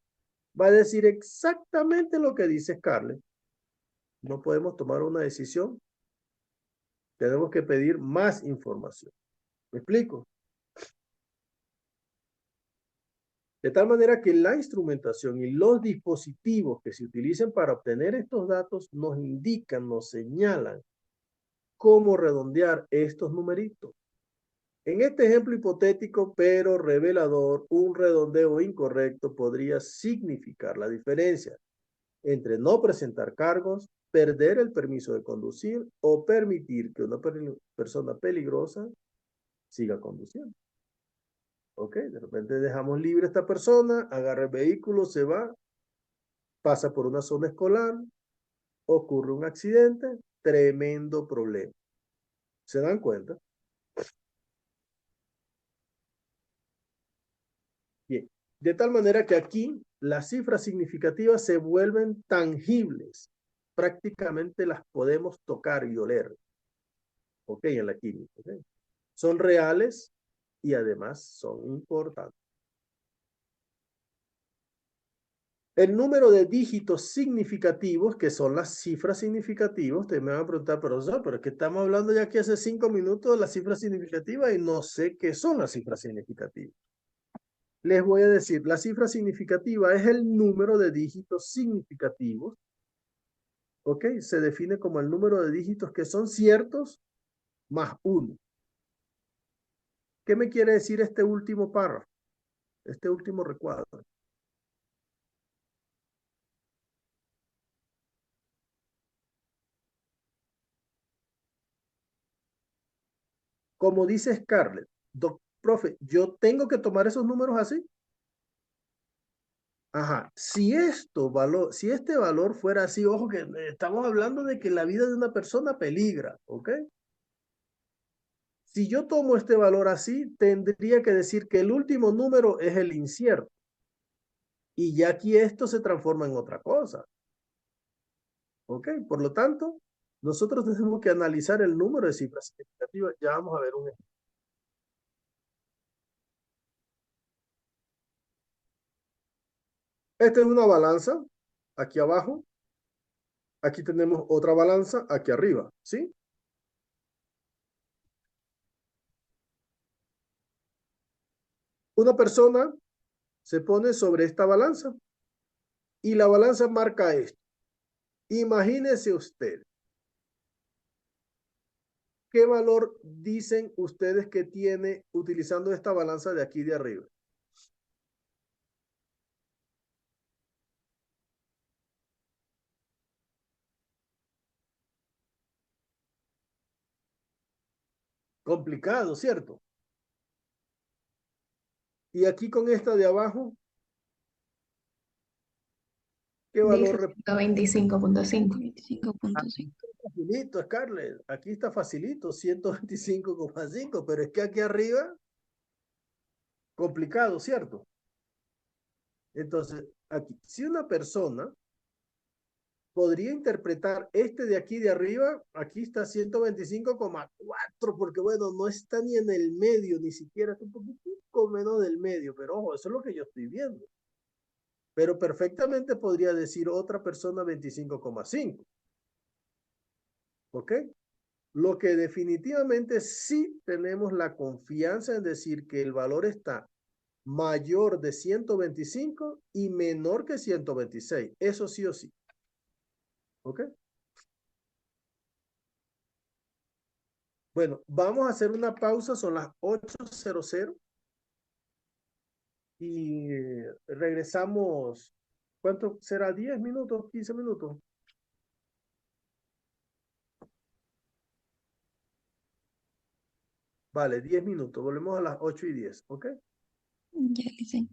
va a decir exactamente lo que dice Scarlett. No podemos tomar una decisión Tenemos que pedir más información. ¿Me explico? De tal manera que la instrumentación y los dispositivos que se utilicen para obtener estos datos nos indican, nos señalan cómo redondear estos numeritos. En este ejemplo hipotético, pero revelador, un redondeo incorrecto podría significar la diferencia entre no presentar cargos, perder el permiso de conducir o permitir que una persona peligrosa siga conduciendo. Ok, de repente dejamos libre a esta persona, agarra el vehículo, se va, pasa por una zona escolar, ocurre un accidente, tremendo problema. ¿Se dan cuenta? Bien, de tal manera que aquí las cifras significativas se vuelven tangibles. Prácticamente las podemos tocar y oler. Ok, en la química. Okay. Son reales y además son importantes. El número de dígitos significativos, que son las cifras significativas, te me van a preguntar, pero es que estamos hablando ya que hace 5 minutos de las cifras significativas y no sé qué son las cifras significativas. Les voy a decir, la cifra significativa es el número de dígitos significativos, ¿ok? Se define como el número de dígitos que son ciertos más uno. ¿Qué me quiere decir este último párrafo? Este último recuadro. Como dice Scarlett, profe, ¿yo tengo que tomar esos números así? Ajá, si este valor fuera así, ojo que estamos hablando de que la vida de una persona peligra, ¿ok? Si yo tomo este valor así, tendría que decir que el último número es el incierto. Y ya aquí esto se transforma en otra cosa, ¿ok? Por lo tanto, nosotros tenemos que analizar el número de cifras significativas. Ya vamos a ver un ejemplo. Esta es una balanza, aquí abajo. Aquí tenemos otra balanza, aquí arriba, ¿sí? Una persona se pone sobre esta balanza y la balanza marca esto. Imagínese usted, ¿qué valor dicen ustedes que tiene utilizando esta balanza de aquí de arriba? Complicado, ¿cierto? Y aquí con esta de abajo, ¿qué Dice valor? 125.5. 25.5. Facilito, Scarlett. Aquí está facilito, 125,5, pero es que aquí arriba, complicado, ¿cierto? Entonces, aquí, si una persona podría interpretar este de aquí de arriba, aquí está 125,4, porque bueno, no está ni en el medio, ni siquiera está un poquitico menos del medio, pero ojo, eso es lo que yo estoy viendo. Pero perfectamente podría decir otra persona 25,5. ¿Ok? Lo que definitivamente sí tenemos la confianza en decir que el valor está mayor de 125 y menor que 126. Eso sí o sí. ¿Ok? Bueno, vamos a hacer una pausa, son las 8:00 y regresamos. ¿Cuánto será? ¿10 minutos? ¿15 minutos? Vale, 10 minutos. Volvemos a las 8:10. ¿Ok? Ya, Licen.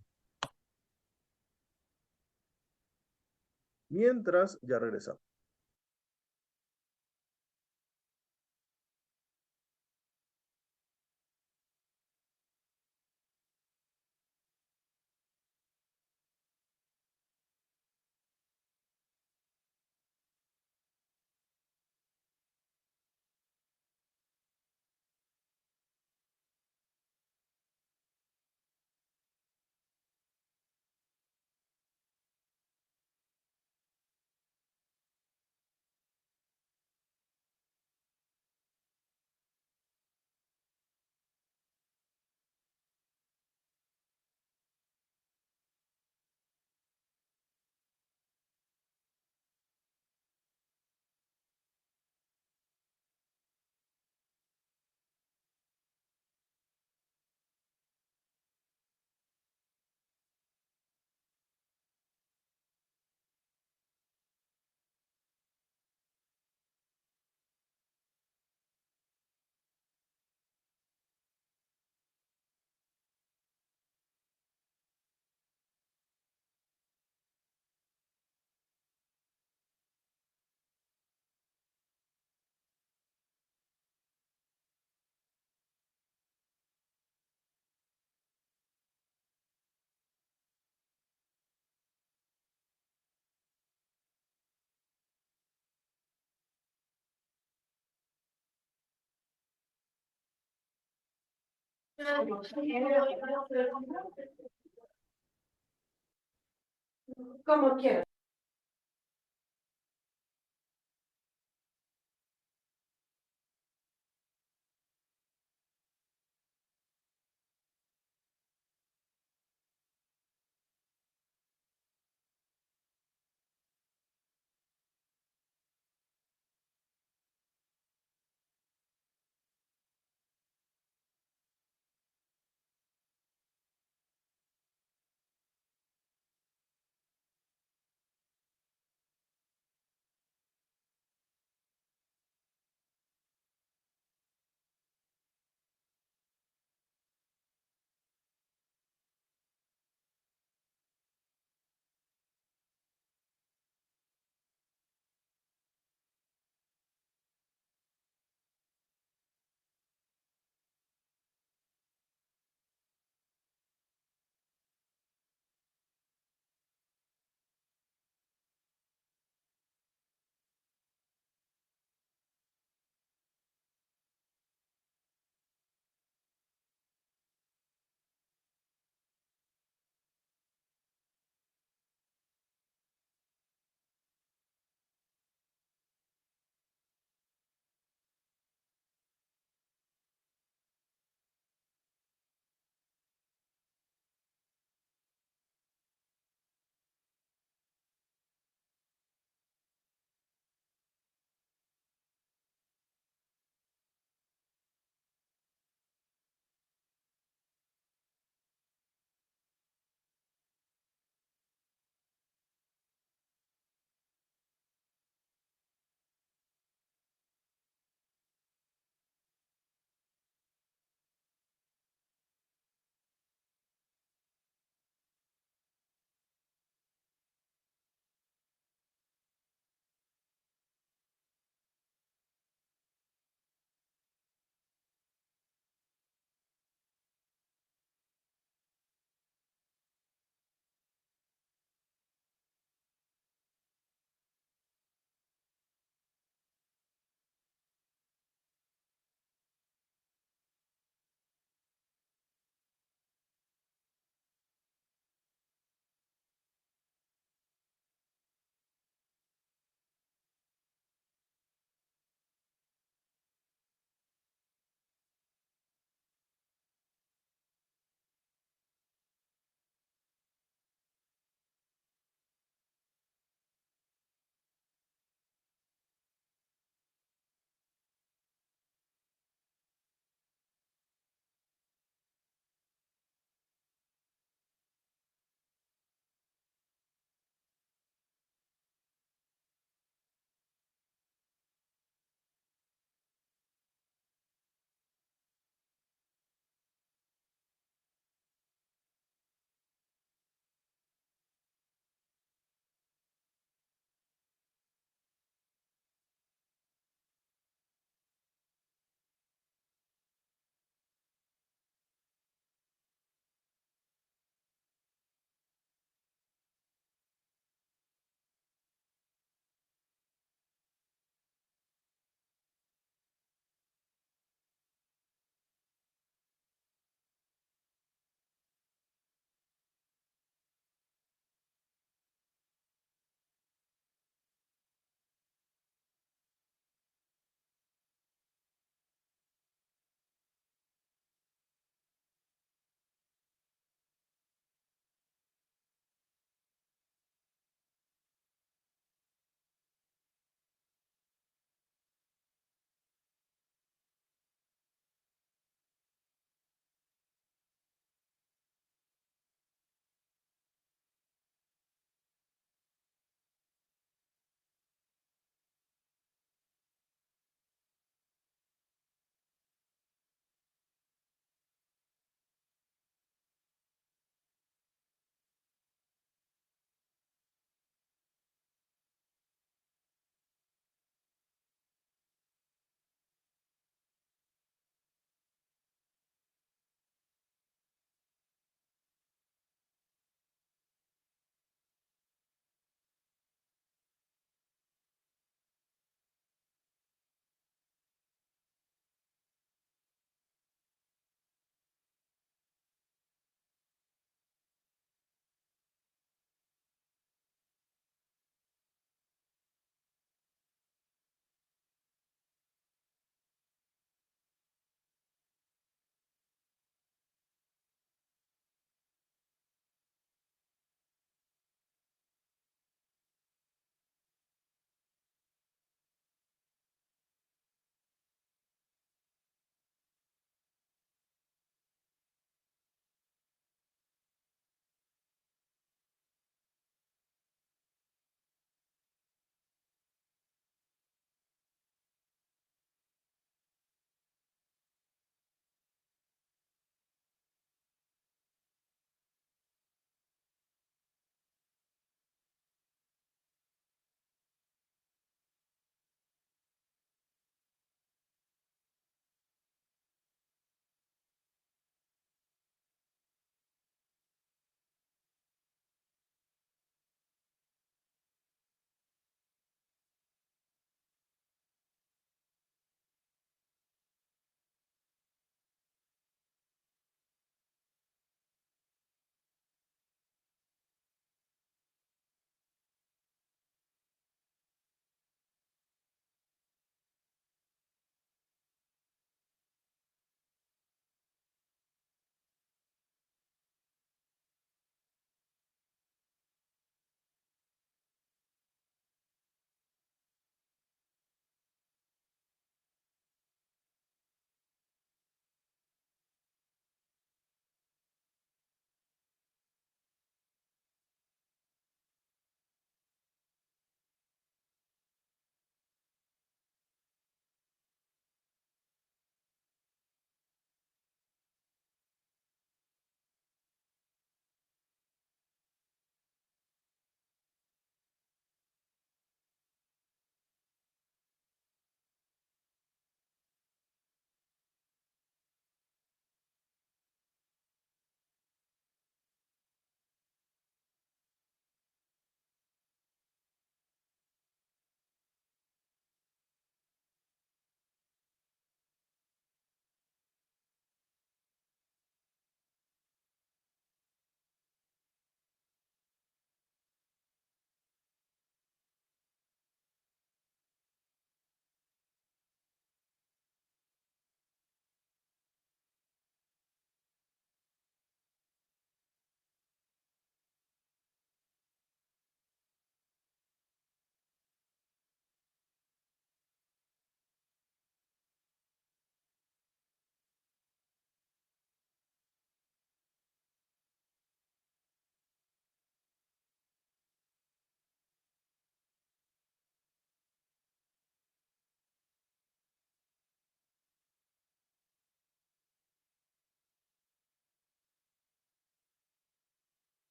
Mientras, ya regresamos. Como quieras.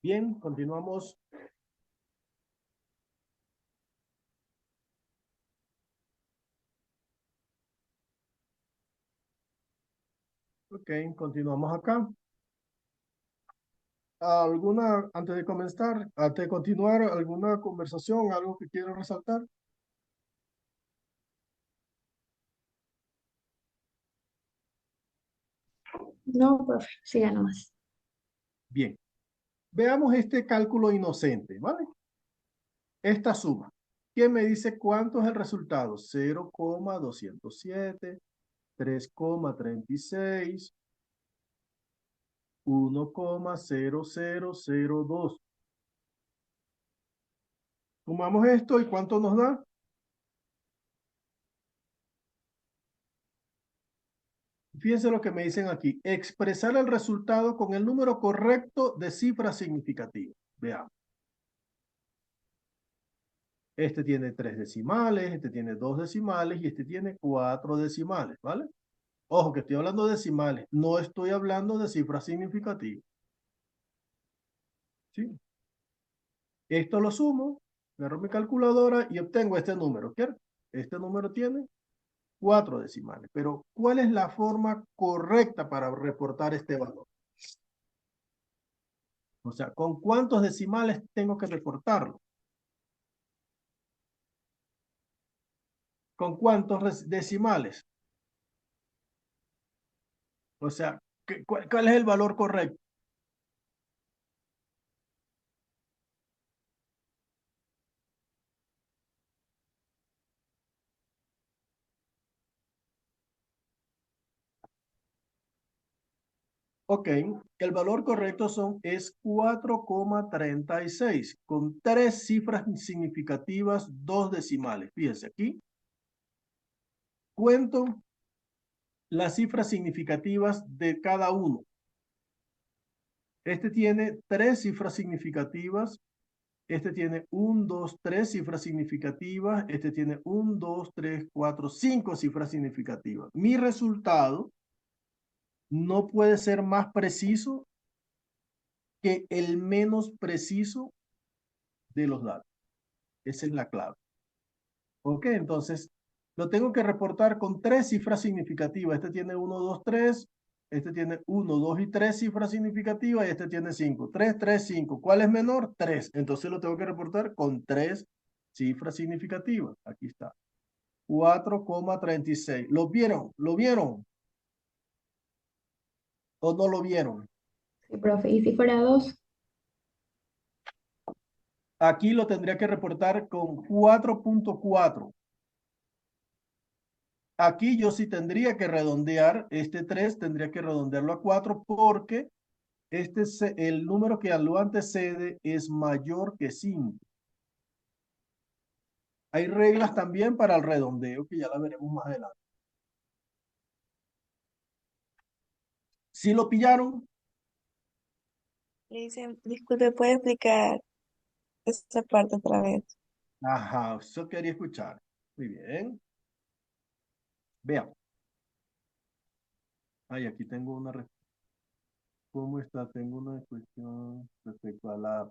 Bien, continuamos. Ok, continuamos acá. Antes de continuar, alguna conversación, algo que quiero resaltar? No, profe, siga nomás. Bien, veamos este cálculo inocente, ¿vale? Esta suma. ¿Quién me dice cuánto es el resultado? 0,207, 3,36, 1,0002. Sumamos esto y ¿cuánto nos da? Fíjense lo que me dicen aquí. Expresar el resultado con el número correcto de cifras significativas. Veamos. Este tiene 3 decimales, este tiene 2 decimales y este tiene 4 decimales, ¿vale? Ojo que estoy hablando de decimales, no estoy hablando de cifras significativas. ¿Sí? Esto lo sumo, agarro mi calculadora y obtengo este número, ¿cierto? Este número tiene 4 decimales. Pero, ¿cuál es la forma correcta para reportar este valor? O sea, ¿con cuántos decimales tengo que reportarlo? ¿Con cuántos decimales? O sea, ¿cuál es el valor correcto? Ok, el valor correcto es 4,36 con 3 cifras significativas, 2 decimales. Fíjense aquí. Cuento las cifras significativas de cada uno. Este tiene 3 cifras significativas. Este tiene 1, 2, 3 cifras significativas. Este tiene 1, 2, 3, 4, 5 cifras significativas. Mi resultado no puede ser más preciso que el menos preciso de los datos. Esa es la clave. Ok, entonces lo tengo que reportar con 3 cifras significativas. Este tiene 1, 2, 3. Este tiene 1, 2 y 3 cifras significativas y este tiene 5. 3, 3, 5. ¿Cuál es menor? 3. Entonces lo tengo que reportar con 3 cifras significativas. Aquí está. 4,36. ¿Lo vieron? ¿Lo vieron? ¿O no lo vieron? Sí, profe, ¿y si fuera 2? Aquí lo tendría que reportar con 4,4. Aquí yo sí tendría que redondear, este 3 tendría que redondearlo a 4 porque el número que lo antecede es mayor que 5. Hay reglas también para el redondeo que ya la veremos más adelante. ¿Sí lo pillaron? Le dicen, disculpe, ¿puede explicar esa parte otra vez? Ajá, eso quería escuchar. Muy bien. Veamos. Ay, aquí tengo una. ¿Cómo está? Tengo una cuestión respecto a la.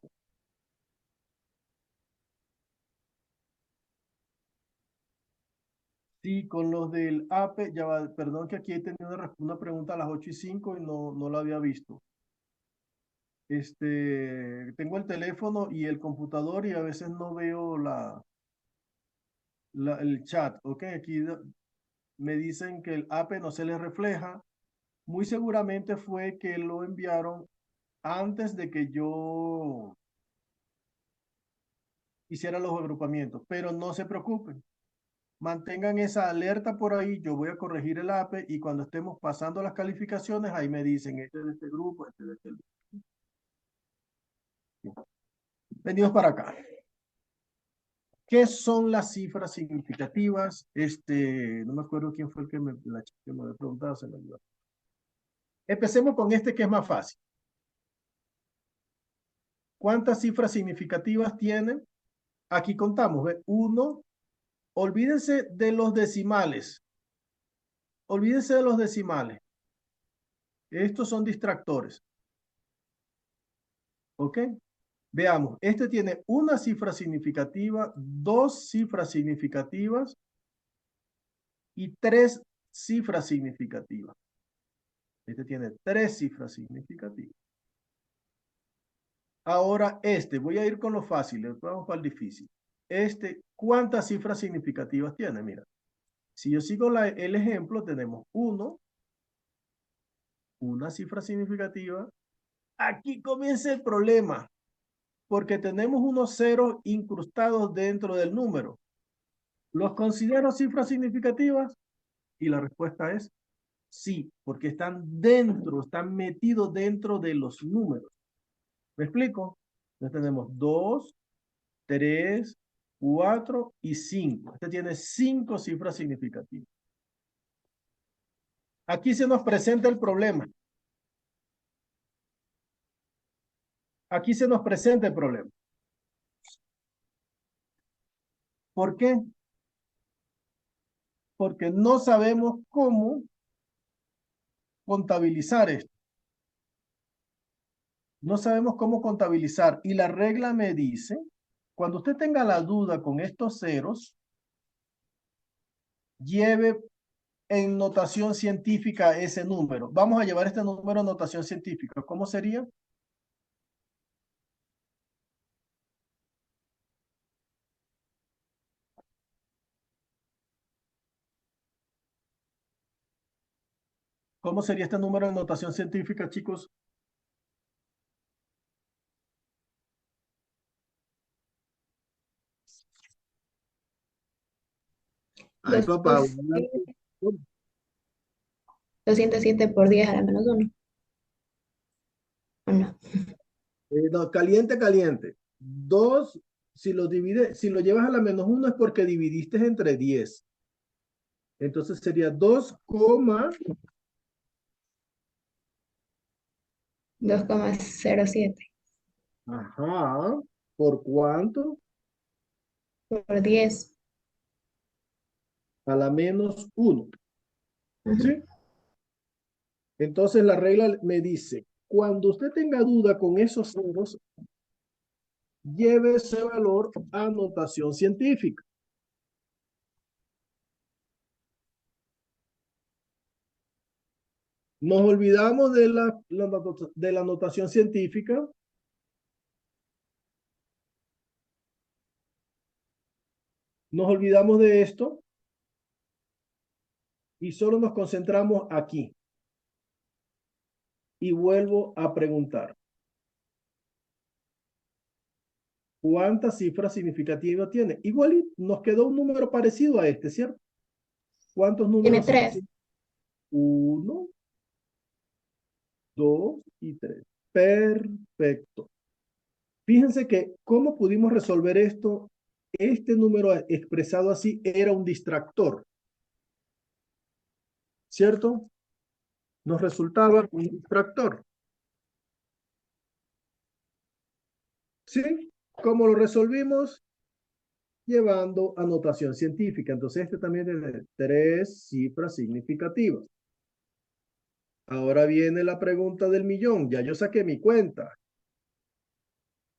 Sí, con los del APE, ya va, perdón que aquí he tenido una pregunta a las 8:05 y no la había visto. Tengo el teléfono y el computador y a veces no veo el chat, ¿ok? Aquí me dicen que el APE no se les refleja. Muy seguramente fue que lo enviaron antes de que yo hiciera los agrupamientos, pero no se preocupen. Mantengan esa alerta por ahí, yo voy a corregir el APE y cuando estemos pasando las calificaciones, ahí me dicen, este de este grupo, este de este grupo. Venidos para acá. ¿Qué son las cifras significativas? No me acuerdo quién fue el que la chica que me había preguntado, se me olvidó. Empecemos con este que es más fácil. ¿Cuántas cifras significativas tienen? Aquí contamos, ¿ve? 1, olvídense de los decimales. Olvídense de los decimales. Estos son distractores. ¿Ok? Veamos, este tiene una cifra significativa, dos cifras significativas y tres cifras significativas. Este tiene tres cifras significativas. Ahora voy a ir con lo fácil, después vamos para el difícil. ¿Cuántas cifras significativas tiene? Mira, si yo sigo el ejemplo, tenemos una cifra significativa. Aquí comienza el problema, porque tenemos unos ceros incrustados dentro del número. ¿Los considero cifras significativas? Y la respuesta es sí, porque están metidos dentro de los números. ¿Me explico? Entonces tenemos 2, 3, 4 y 5. Este tiene 5 cifras significativas. Aquí se nos presenta el problema. Aquí se nos presenta el problema. ¿Por qué? Porque no sabemos cómo contabilizar esto. No sabemos cómo contabilizar. Y la regla me dice, cuando usted tenga la duda con estos ceros, lleve en notación científica ese número. Vamos a llevar este número en notación científica. ¿Cómo sería? ¿Cómo sería este número en notación científica, chicos? Ay, papá. 207 por 10 a la menos 1. ¿O no? No, caliente, caliente. 2, si lo llevas a la menos 1 es porque dividiste entre 10. Entonces sería 2,07 ajá, ¿por cuánto? por 10. A la menos 1. Ujú. ¿Sí? Entonces la regla me dice, cuando usted tenga duda con esos ceros, lleve ese valor a notación científica. Nos olvidamos de la notación científica. Nos olvidamos de esto y solo nos concentramos aquí. Y vuelvo a preguntar. ¿Cuántas cifras significativas tiene? Igual nos quedó un número parecido a este, ¿cierto? ¿Cuántos Tiene números? 3. 1, 2 y 3. Perfecto. Fíjense que cómo pudimos resolver esto. Este número expresado así era un distractor, ¿cierto? Nos resultaba un distractor. ¿Sí? ¿Cómo lo resolvimos? Llevando a notación científica. Entonces este también tiene 3 cifras significativas. Ahora viene la pregunta del millón. Ya yo saqué mi cuenta.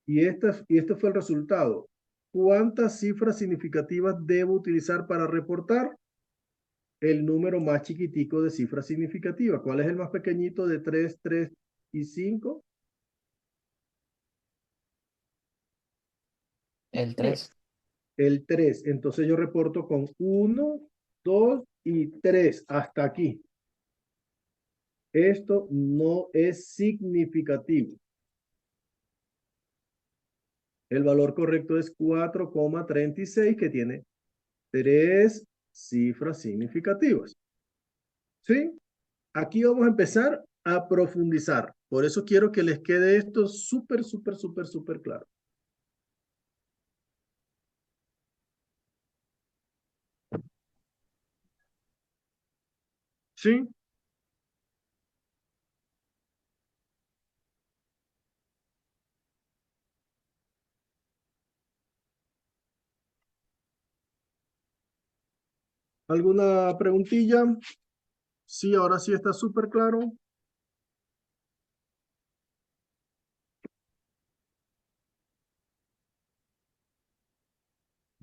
Y este fue el resultado. ¿Cuántas cifras significativas debo utilizar para reportar? El número más chiquitico de cifras significativas. ¿Cuál es el más pequeñito de 3, 3 y 5? El 3. 3. El 3. Entonces yo reporto con 1, 2 y 3 hasta aquí. Esto no es significativo. El valor correcto es 4,36, que tiene 3 cifras significativas. ¿Sí? Aquí vamos a empezar a profundizar. Por eso quiero que les quede esto súper, súper, súper, súper claro. ¿Sí? ¿Alguna preguntilla? Sí, ahora sí está súper claro.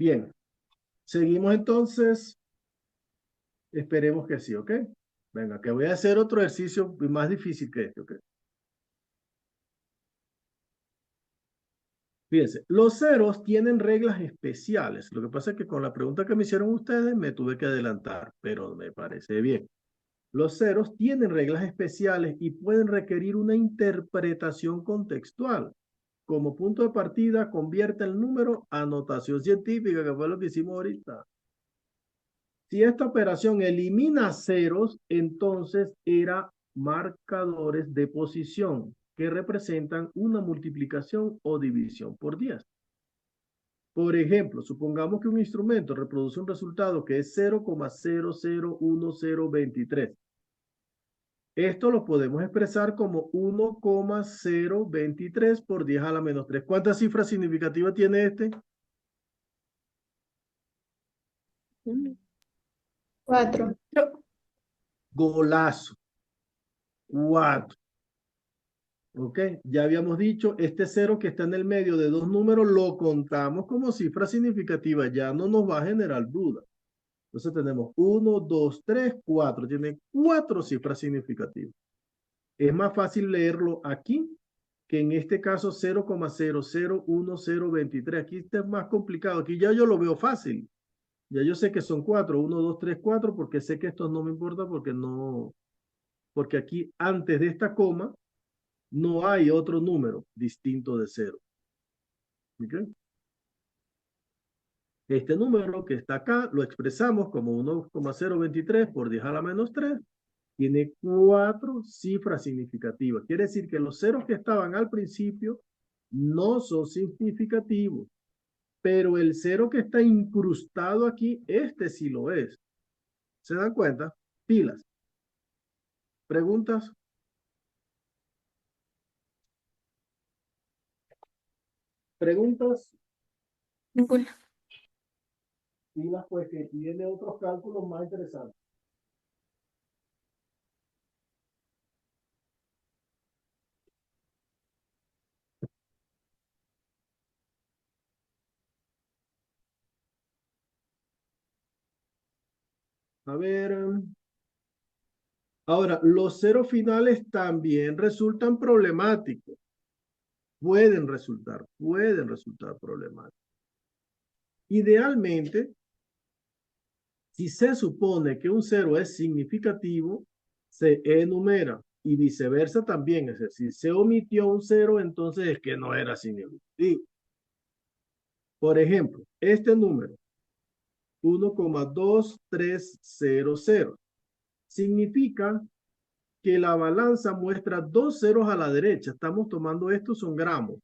Bien. Seguimos entonces. Esperemos que sí, ¿ok? Venga, que voy a hacer otro ejercicio más difícil que este, ¿ok? Fíjense, los ceros tienen reglas especiales. Lo que pasa es que con la pregunta que me hicieron ustedes me tuve que adelantar, pero me parece bien. Los ceros tienen reglas especiales y pueden requerir una interpretación contextual. Como punto de partida, convierte el número a notación científica, que fue lo que hicimos ahorita. Si esta operación elimina ceros, entonces era marcadores de posición que representan una multiplicación o división por 10. Por ejemplo, supongamos que un instrumento reproduce un resultado que es 0,001023. Esto lo podemos expresar como 1,023 por 10 a la menos 3. ¿Cuántas cifras significativas tiene este? 4. Golazo. 4. ¿Ok? Ya habíamos dicho, este cero que está en el medio de dos números lo contamos como cifra significativa. Ya no nos va a generar duda. Entonces tenemos 1, 2, 3, 4. Tiene 4 cifras significativas. Es más fácil leerlo aquí que en este caso 0,001023. Aquí está más complicado. Aquí ya yo lo veo fácil. Ya yo sé que son 4. 1, 2, 3, 4, porque sé que esto no me importa porque aquí antes de esta coma no hay otro número distinto de 0. ¿Okay? Este número que está acá lo expresamos como 1,023 por 10 a la menos 3. Tiene 4 cifras significativas. Quiere decir que los ceros que estaban al principio no son significativos. Pero el cero que está incrustado aquí, este sí lo es. ¿Se dan cuenta? Pilas. ¿Preguntas? ¿Preguntas? Ninguna. Pilas, pues que tiene otros cálculos más interesantes. A ver. Ahora, los ceros finales también resultan problemáticos. Pueden resultar problemáticos. Idealmente, si se supone que un cero es significativo, se enumera y viceversa también. Es decir, si se omitió un cero, entonces es que no era significativo. Por ejemplo, este número, 1,2300, significa que la balanza muestra dos ceros a la derecha. Estamos tomando esto, son gramos.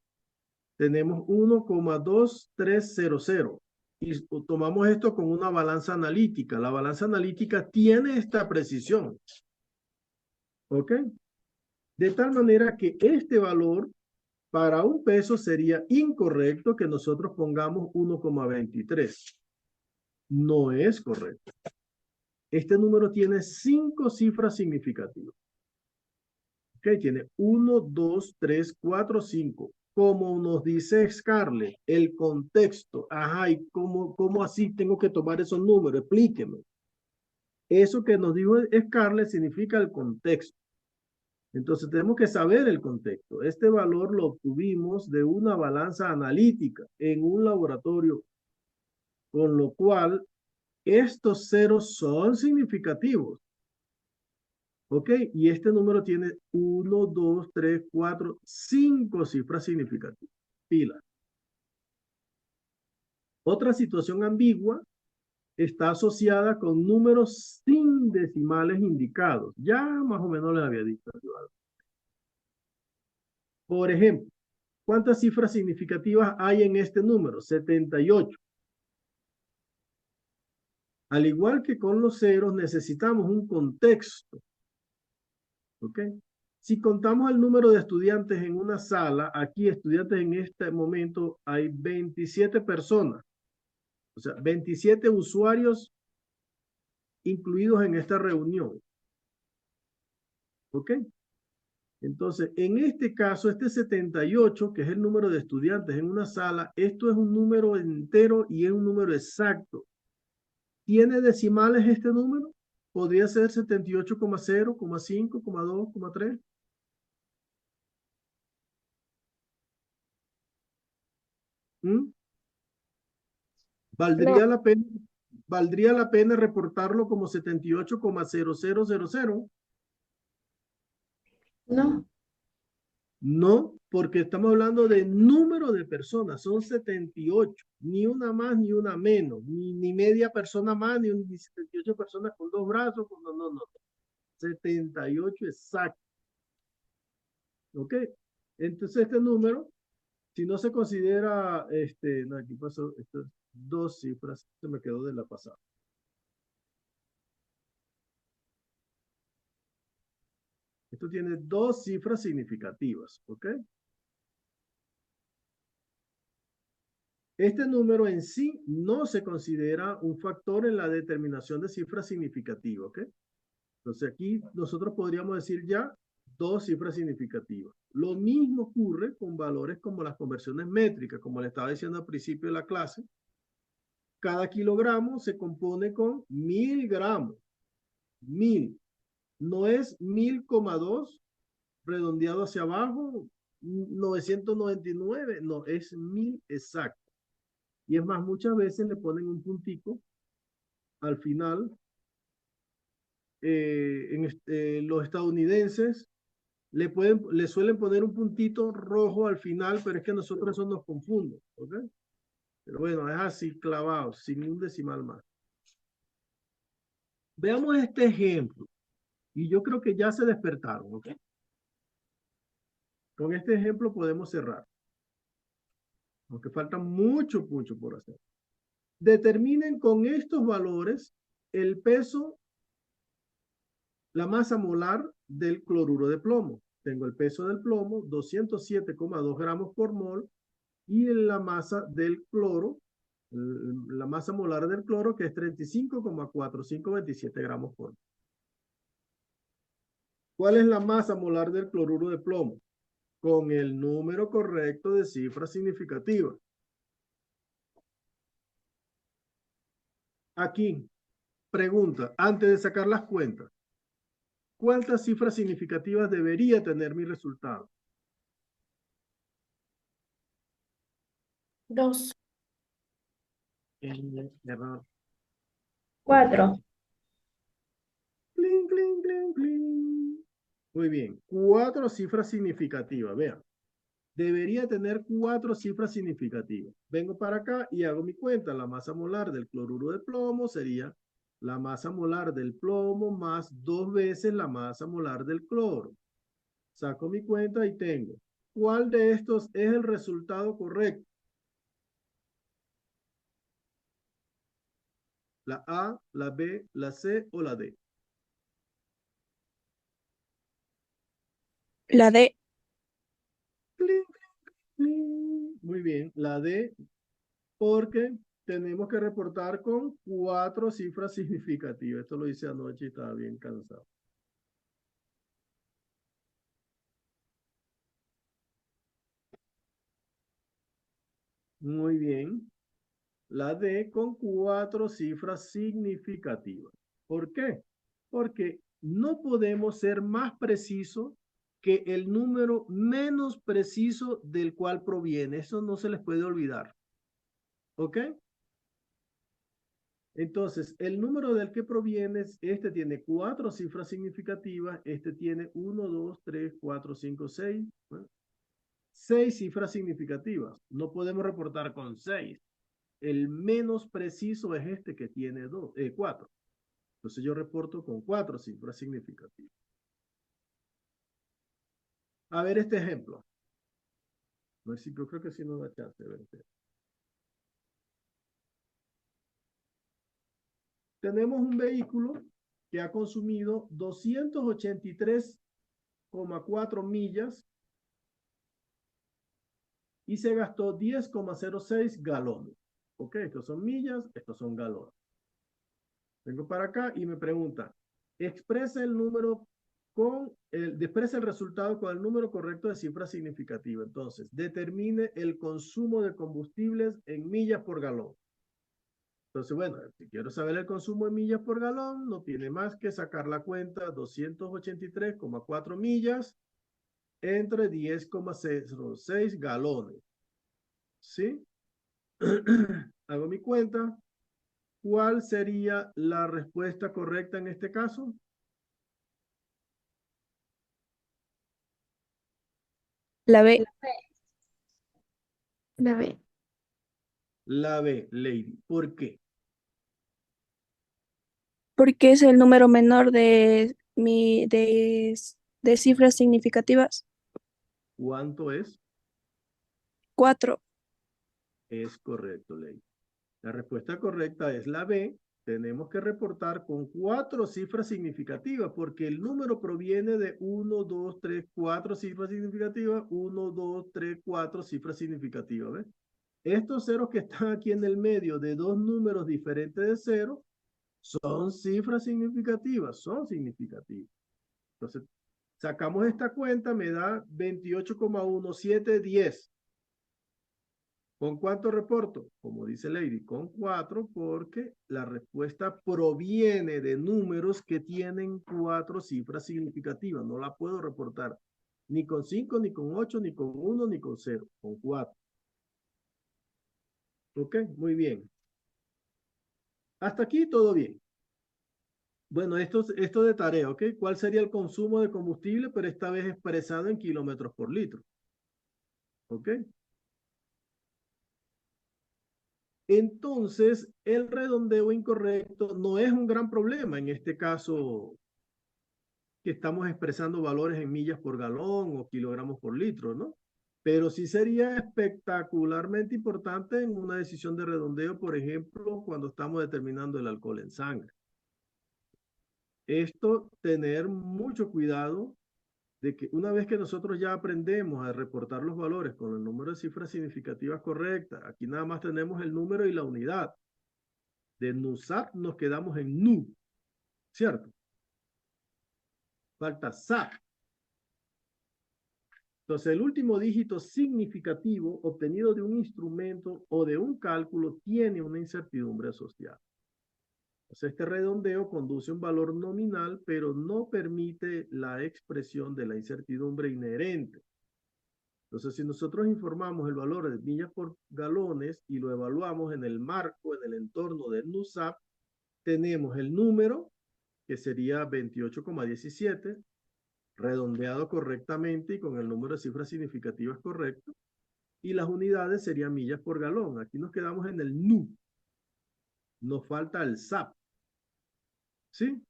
Tenemos 1,2300 y tomamos esto con una balanza analítica. La balanza analítica tiene esta precisión. ¿Ok? De tal manera que este valor para un peso sería incorrecto que nosotros pongamos 1,23. No es correcto. Este número tiene 5 cifras significativas. ¿Ok? Tiene 1, 2, 3, 4, 5. Como nos dice Scarlett, el contexto. Ajá, ¿y cómo así tengo que tomar esos números? Explíqueme. Eso que nos dijo Scarlett significa el contexto. Entonces tenemos que saber el contexto. Este valor lo obtuvimos de una balanza analítica en un laboratorio, con lo cual estos ceros son significativos. ¿Ok? Y este número tiene 1, 2, 3, 4, 5 cifras significativas. Pila. Otra situación ambigua está asociada con números sin decimales indicados. Ya más o menos les había dicho. Por ejemplo, ¿cuántas cifras significativas hay en este número? 78. Al igual que con los ceros, necesitamos un contexto. ¿Ok? Si contamos el número de estudiantes en una sala, aquí estudiantes en este momento hay 27 personas. O sea, 27 usuarios incluidos en esta reunión. ¿Ok? Entonces, en este caso, este 78, que es el número de estudiantes en una sala, esto es un número entero y es un número exacto. ¿Tiene decimales este número? Podría ser 78,0, 5, 2, 3. ¿Mm? No, ¿Valdría la pena reportarlo como 78,0000? No, No, porque estamos hablando de número de personas, son 78, ni una más ni una menos, ni media persona más, ni 78 personas con dos brazos, no, no, no, 78 exacto, ¿ok? Entonces este número, si no se considera, no, aquí pasó, esto es dos cifras, se me quedó de la pasada. Esto tiene dos cifras significativas, ¿ok? Este número en sí no se considera un factor en la determinación de cifras significativas, ¿ok? Entonces aquí nosotros podríamos decir ya dos cifras significativas. Lo mismo ocurre con valores como las conversiones métricas, como le estaba diciendo al principio de la clase. Cada kilogramo se compone con 1000 gramos. 1000. No es 1000,2 redondeado hacia abajo, 999, no, es 1000 exacto. Y es más, muchas veces le ponen un puntico al final. Los estadounidenses le suelen poner un puntito rojo al final, pero es que a nosotros eso nos confunde, ¿ok? Pero bueno, es así clavado, sin un decimal más. Veamos este ejemplo. Y yo creo que ya se despertaron, ¿ok? Con este ejemplo podemos cerrar. Aunque falta mucho, mucho por hacer. Determinen con estos valores el peso, la masa molar del cloruro de plomo. Tengo el peso del plomo, 207,2 gramos por mol, y la masa del cloro, la masa molar del cloro, que es 35,4527 gramos por mol. ¿Cuál es la masa molar del cloruro de plomo? Con el número correcto de cifras significativas. Aquí, pregunta, antes de sacar las cuentas, ¿cuántas cifras significativas debería tener mi resultado? dos, Error. 4. Cling, cling, cling, cling. Muy bien, 4 cifras significativas, vean. Debería tener 4 cifras significativas. Vengo para acá y hago mi cuenta. La masa molar del cloruro de plomo sería la masa molar del plomo más 2 veces la masa molar del cloro. Saco mi cuenta y tengo. ¿Cuál de estos es el resultado correcto? ¿La A, la B, la C o la D? la D. Cling, cling. Muy bien, la D, porque tenemos que reportar con 4 cifras significativas. Esto lo hice anoche y estaba bien cansado. Muy bien. La D con 4 cifras significativas. ¿Por qué? Porque no podemos ser más precisos que el número menos preciso del cual proviene. Eso no se les puede olvidar. ¿Ok? Entonces, el número del que proviene, este tiene 4 cifras significativas, este tiene 1, 2, 3, 4, 5, 6. 6 cifras significativas. No podemos reportar con 6. El menos preciso es este que tiene 4. Entonces yo reporto con 4 cifras significativas. A ver este ejemplo. No sé, yo creo que sí nos da chance de ver este. Tenemos un vehículo que ha consumido 283,4 millas y se gastó 10,06 galones. Ok, estos son millas, estos son galones. Vengo para acá y me pregunta, expresa el número expresa el resultado con el número correcto de cifra significativa. Entonces, determine el consumo de combustibles en millas por galón. Entonces, bueno, si quiero saber el consumo en millas por galón, no tiene más que sacar la cuenta 283,4 millas entre 10,06 galones. ¿Sí? Hago mi cuenta. ¿Cuál sería la respuesta correcta en este caso? La B. La B. La B, Lady. ¿Por qué? Porque es el número menor de cifras significativas. ¿Cuánto es? 4. Es correcto, Lady. La respuesta correcta es la B. Tenemos que reportar con 4 cifras significativas porque el número proviene de 1, 2, 3, 4 cifras significativas. 1, 2, 3, 4 cifras significativas. ¿Ves? Estos ceros que están aquí en el medio de dos números diferentes de cero son cifras significativas, son significativas. Entonces, sacamos esta cuenta, me da 28,1710. ¿Con cuánto reporto? Como dice Lady, con 4, porque la respuesta proviene de números que tienen 4 cifras significativas. No la puedo reportar ni con 5, ni con 8, ni con 1, ni con 0. Con 4. ¿Ok? Muy bien. Hasta aquí todo bien. Bueno, esto de tarea, ¿ok? ¿Cuál sería el consumo de combustible, pero esta vez expresado en kilómetros por litro? ¿Ok? Entonces, el redondeo incorrecto no es un gran problema en este caso que estamos expresando valores en millas por galón o kilogramos por litro, ¿no? Pero sí sería espectacularmente importante en una decisión de redondeo, por ejemplo, cuando estamos determinando el alcohol en sangre. Esto, tener mucho cuidado de que una vez que nosotros ya aprendemos a reportar los valores con el número de cifras significativas correctas, aquí nada más tenemos el número y la unidad. De NUSAP nos quedamos en NU, ¿cierto? Falta SAP. Entonces, el último dígito significativo obtenido de un instrumento o de un cálculo tiene una incertidumbre asociada. Entonces, este redondeo conduce a un valor nominal, pero no permite la expresión de la incertidumbre inherente. Entonces, si nosotros informamos el valor de millas por galones y lo evaluamos en el marco, en el entorno del NUSAP, tenemos el número, que sería 28,17, redondeado correctamente y con el número de cifras significativas correcto, y las unidades serían millas por galón. Aquí nos quedamos en el NU. Nos falta el SAP. ¿Sí?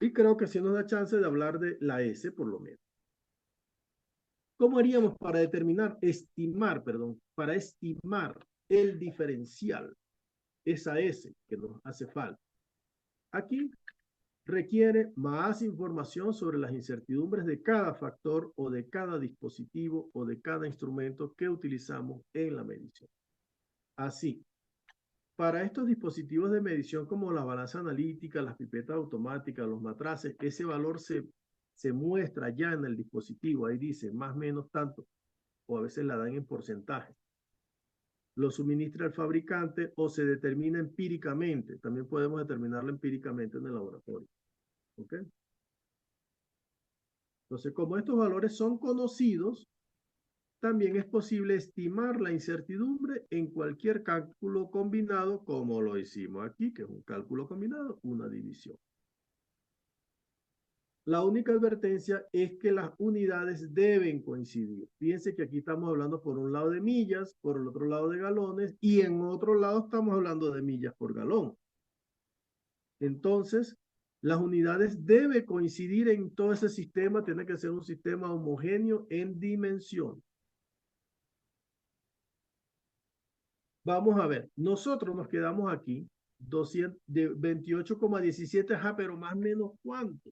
Y creo que sí nos da chance de hablar de la S, por lo menos. ¿Cómo haríamos para para estimar el diferencial, esa S que nos hace falta? Aquí requiere más información sobre las incertidumbres de cada factor o de cada dispositivo o de cada instrumento que utilizamos en la medición. Así, para estos dispositivos de medición como la balanza analítica, las pipetas automáticas, los matraces, ese valor se muestra ya en el dispositivo. Ahí dice más o menos tanto, o a veces la dan en porcentaje. Lo suministra el fabricante o se determina empíricamente. También podemos determinarlo empíricamente en el laboratorio. ¿Ok? Entonces, como estos valores son conocidos, también es posible estimar la incertidumbre en cualquier cálculo combinado, como lo hicimos aquí, que es un cálculo combinado, una división. La única advertencia es que las unidades deben coincidir. Fíjense que aquí estamos hablando por un lado de millas, por el otro lado de galones, y en otro lado estamos hablando de millas por galón. Entonces, las unidades deben coincidir en todo ese sistema, tiene que ser un sistema homogéneo en dimensión. Vamos a ver, nosotros nos quedamos aquí, 28,17, ajá, pero más o menos ¿cuánto?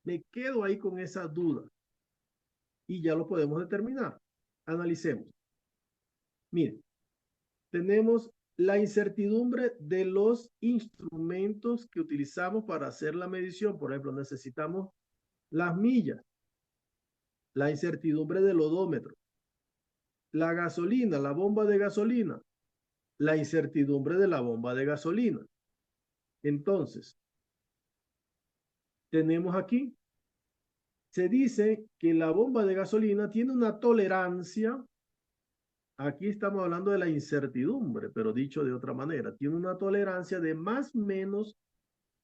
Me quedo ahí con esa duda. Y ya lo podemos determinar. Analicemos. Miren, tenemos la incertidumbre de los instrumentos que utilizamos para hacer la medición. Por ejemplo, necesitamos las millas, la incertidumbre del odómetro, la gasolina, la bomba de gasolina, la incertidumbre de la bomba de gasolina. Entonces, tenemos aquí, se dice que la bomba de gasolina tiene una tolerancia. Aquí estamos hablando de la incertidumbre, pero dicho de otra manera, tiene una tolerancia de más o menos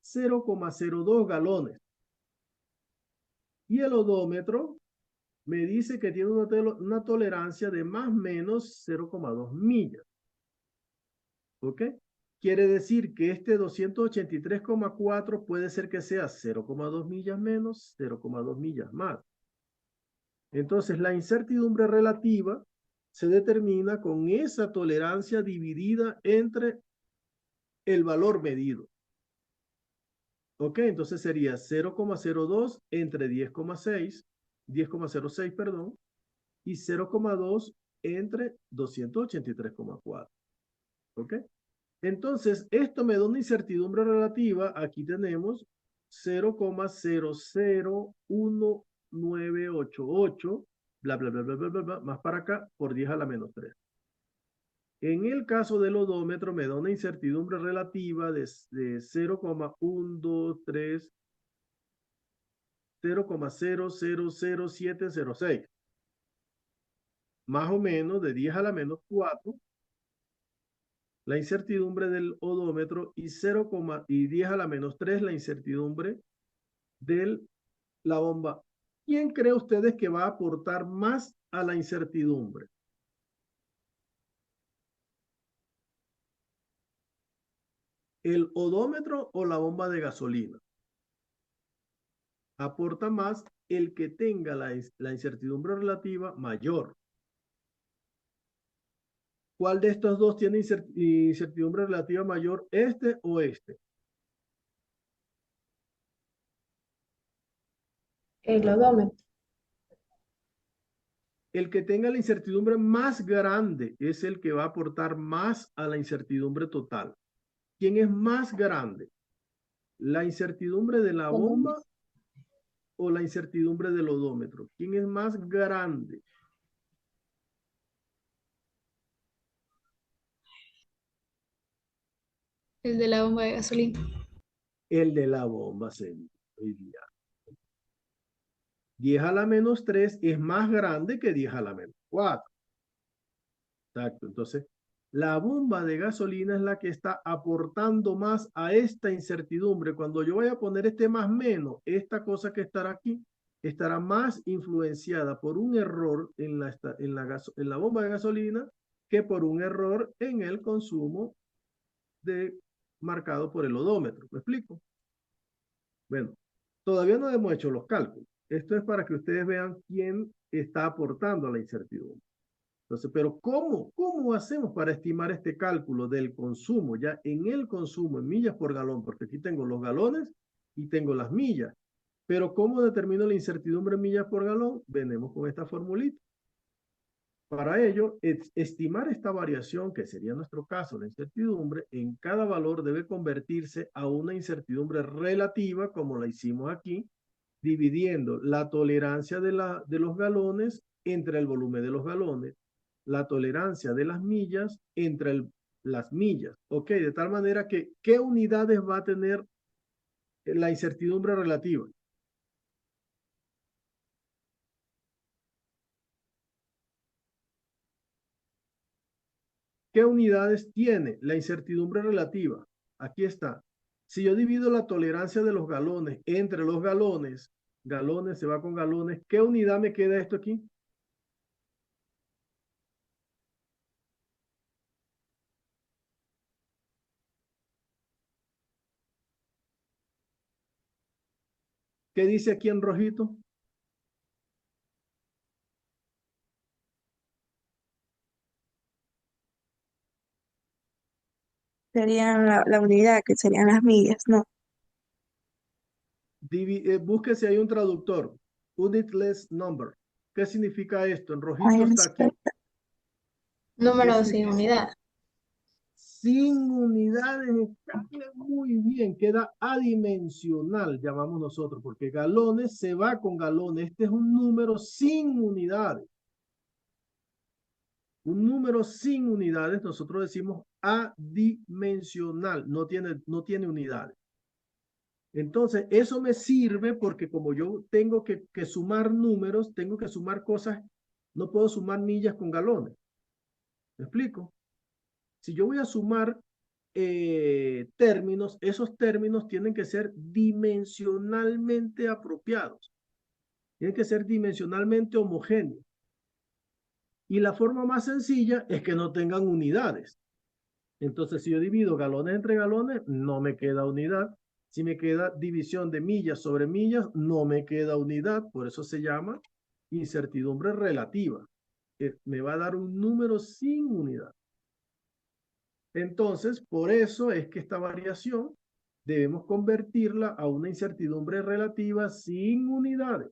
0,02 galones. Y el odómetro me dice que tiene una tolerancia de más o menos 0,2 millas. ¿Ok? Quiere decir que este 283,4 puede ser que sea 0,2 millas menos, 0,2 millas más. Entonces, la incertidumbre relativa se determina con esa tolerancia dividida entre el valor medido. ¿Ok? Entonces sería 0,02 entre 10,06, perdón, y 0,2 entre 283,4. ¿Ok? Entonces, esto me da una incertidumbre relativa. Aquí tenemos 0,001988, bla, bla, bla, bla, bla, bla, bla, más para acá, por 10 a la menos 3. En el caso del odómetro me da una incertidumbre relativa de 0,123, 0,000706. Más o menos de 10 a la menos 4, la incertidumbre del odómetro, y 10 a la menos 3, la incertidumbre de la bomba. ¿Quién cree ustedes que va a aportar más a la incertidumbre? ¿El odómetro o la bomba de gasolina? Aporta más el que tenga la incertidumbre relativa mayor. ¿Cuál de estos dos tiene incertidumbre relativa mayor, este o este? El odómetro. El que tenga la incertidumbre más grande es el que va a aportar más a la incertidumbre total. ¿Quién es más grande? ¿La incertidumbre de la bomba o la incertidumbre del odómetro? ¿Quién es más grande? El de la bomba de gasolina. El de la bomba, señor. 10 a la menos 3 es más grande que 10 a la menos 4. Exacto. Entonces, la bomba de gasolina es la que está aportando más a esta incertidumbre. Cuando yo voy a poner este más menos, esta cosa que estará aquí estará más influenciada por un error en la bomba de gasolina que por un error en el consumo marcado por el odómetro. ¿Me explico? Bueno, todavía no hemos hecho los cálculos. Esto es para que ustedes vean quién está aportando a la incertidumbre. Entonces, pero ¿cómo hacemos para estimar este cálculo del consumo? Ya en el consumo, en millas por galón, porque aquí tengo los galones y tengo las millas. Pero ¿cómo determino la incertidumbre en millas por galón? Venimos con esta formulita. Para ello, estimar esta variación, que sería nuestro caso, la incertidumbre, en cada valor debe convertirse a una incertidumbre relativa, como la hicimos aquí, dividiendo la tolerancia de los galones entre el volumen de los galones, la tolerancia de las millas entre las millas. ¿Ok? De tal manera que, ¿qué unidades va a tener la incertidumbre relativa? ¿Qué unidades tiene la incertidumbre relativa? Aquí está. Si yo divido la tolerancia de los galones entre los galones, galones se va con galones, ¿qué unidad me queda esto aquí? ¿Qué dice aquí en rojito? Serían la unidad, que serían las millas, ¿no? Busque si hay un traductor. Unitless number. ¿Qué significa esto? En rojito Ay, está aquí. Número sin significa? unidad. sin unidades, está muy bien, queda adimensional, llamamos nosotros, porque galones se va con galones. Este es un número sin unidades. Un número sin unidades, nosotros decimos adimensional, no tiene unidades. Entonces, eso me sirve porque como yo tengo que sumar números, tengo que sumar cosas, no puedo sumar millas con galones. ¿Me explico? Si yo voy a sumar términos, esos términos tienen que ser dimensionalmente apropiados. Tienen que ser dimensionalmente homogéneos. Y la forma más sencilla es que no tengan unidades. Entonces, si yo divido galones entre galones, no me queda unidad. Si me queda división de millas sobre millas, no me queda unidad. Por eso se llama incertidumbre relativa. Me va a dar un número sin unidad. Entonces, por eso es que esta variación debemos convertirla a una incertidumbre relativa sin unidades.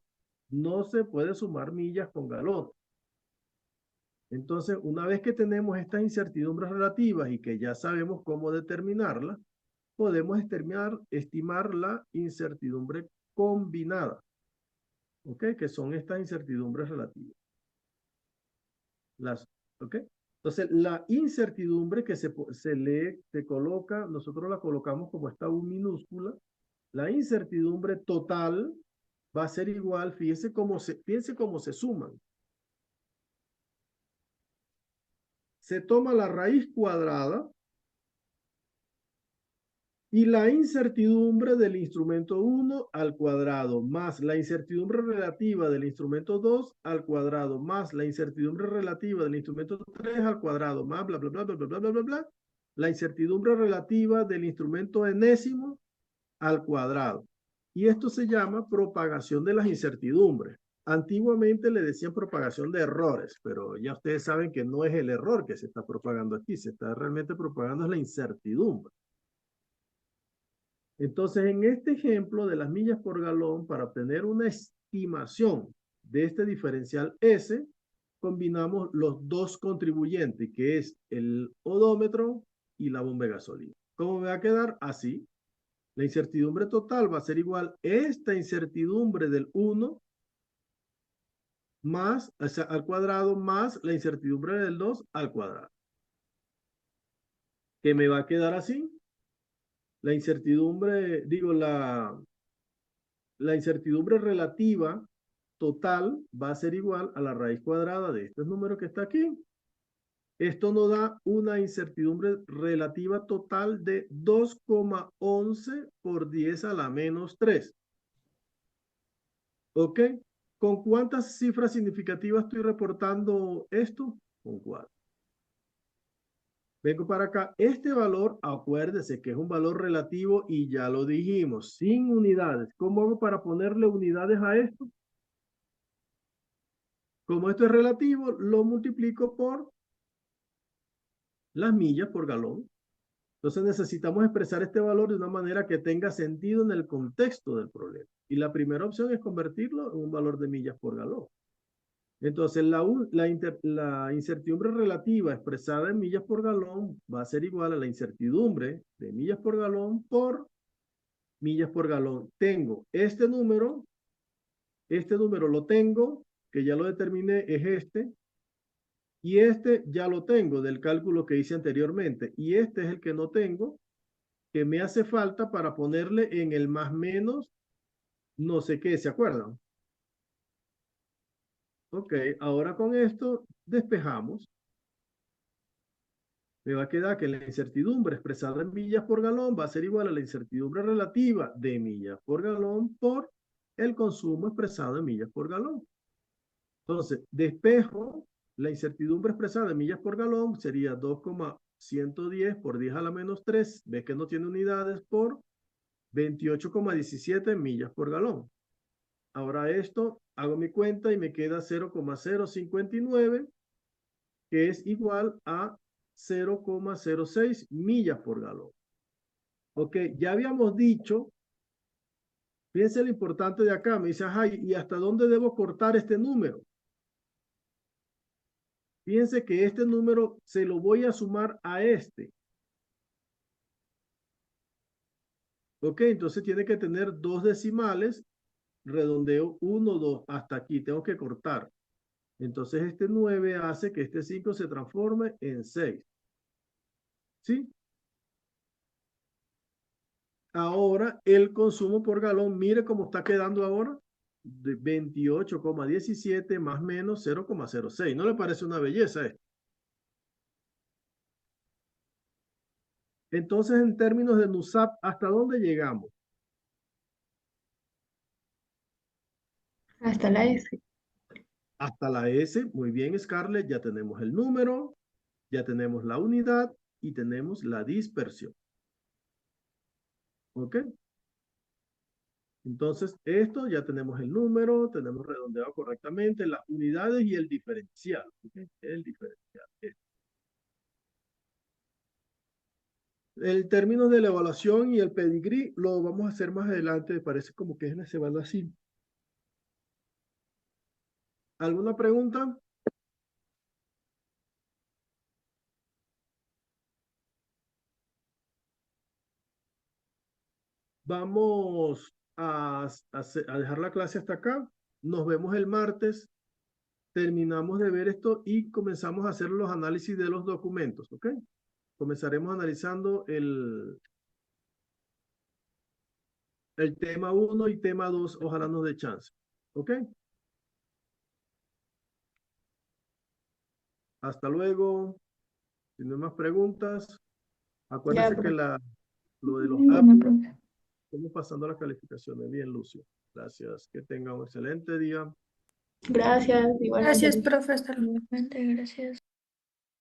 No se puede sumar millas con galones. Entonces, una vez que tenemos estas incertidumbres relativas y que ya sabemos cómo determinarlas, podemos estimar la incertidumbre combinada. ¿Ok? Que son estas incertidumbres relativas. ¿Ok? Entonces, la incertidumbre que se coloca, nosotros la colocamos como esta U minúscula. La incertidumbre total va a ser igual, fíjense cómo se suman. Se toma la raíz cuadrada y la incertidumbre del instrumento 1 al cuadrado más la incertidumbre relativa del instrumento 2 al cuadrado más la incertidumbre relativa del instrumento 3 al cuadrado más bla, bla, bla, bla, bla, bla, bla, bla, bla, la incertidumbre relativa del instrumento enésimo al cuadrado. Y esto se llama propagación de las incertidumbres. Antiguamente le decían propagación de errores, pero ya ustedes saben que no es el error que se está propagando aquí, se está realmente propagando es la incertidumbre. Entonces, en este ejemplo de las millas por galón, para obtener una estimación de este diferencial S, combinamos los dos contribuyentes, que es el odómetro y la bomba de gasolina. ¿Cómo me va a quedar? Así. La incertidumbre total va a ser igual a esta incertidumbre del 1 más, o sea, al cuadrado más la incertidumbre del 2 al cuadrado. ¿Qué me va a quedar así? La incertidumbre, digo, la incertidumbre relativa total va a ser igual a la raíz cuadrada de este número que está aquí. Esto nos da una incertidumbre relativa total de 2,11 por 10 a la menos 3. ¿Ok? ¿Con cuántas cifras significativas estoy reportando esto? Con 4. Vengo para acá. Este valor, acuérdese que es un valor relativo y ya lo dijimos, sin unidades. ¿Cómo hago para ponerle unidades a esto? Como esto es relativo, lo multiplico por las millas por galón. Entonces necesitamos expresar este valor de una manera que tenga sentido en el contexto del problema. Y la primera opción es convertirlo en un valor de millas por galón. Entonces la incertidumbre relativa expresada en millas por galón va a ser igual a la incertidumbre de millas por galón por millas por galón. Tengo este número lo tengo, que ya lo determiné, es este, y este ya lo tengo del cálculo que hice anteriormente, y este es el que no tengo, que me hace falta para ponerle en el más menos no sé qué, ¿se acuerdan? Ok, ahora con esto despejamos. Me va a quedar que la incertidumbre expresada en millas por galón va a ser igual a la incertidumbre relativa de millas por galón por el consumo expresado en millas por galón. Entonces, despejo la incertidumbre expresada en millas por galón sería 2,110 por 10 a la menos 3, ves que no tiene unidades, por 28,17 millas por galón. Ahora esto, hago mi cuenta y me queda 0,059, que es igual a 0,06 millas por galón. Ok, ya habíamos dicho, fíjense lo importante de acá, me dice, ay, ¿y hasta dónde debo cortar este número? Fíjense que este número se lo voy a sumar a este. Ok, entonces tiene que tener dos decimales, redondeo 1, 2, hasta aquí, tengo que cortar. Entonces este 9 hace que este 5 se transforme en 6. ¿Sí? Ahora el consumo por galón, mire cómo está quedando ahora, de 28,17 más menos 0,06. ¿No le parece una belleza esto? Entonces, en términos de NUSAP, ¿hasta dónde llegamos? Hasta la S. Hasta la S. Muy bien, Scarlett, ya tenemos el número, ya tenemos la unidad y tenemos la dispersión. ¿Ok? Entonces, esto ya tenemos el número, tenemos redondeado correctamente las unidades y el diferencial. ¿Ok? El diferencial. El término de la evaluación y el pedigrí lo vamos a hacer más adelante, me parece como que se van así. ¿Alguna pregunta? Vamos a dejar la clase hasta acá. Nos vemos el martes. Terminamos de ver esto y comenzamos a hacer los análisis de los documentos, ¿ok? Comenzaremos analizando el tema 1 y tema 2. Ojalá nos dé chance, ¿ok? Hasta luego. Si no hay más preguntas, Ya, acuérdense que profe. lo de los Bueno, apps, profe. estamos pasando las calificaciones. Bien, Lucio. Gracias. Que tenga un excelente día. Gracias, igualmente. Gracias, profe. Hasta luego. Igualmente, gracias.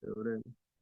Chévere.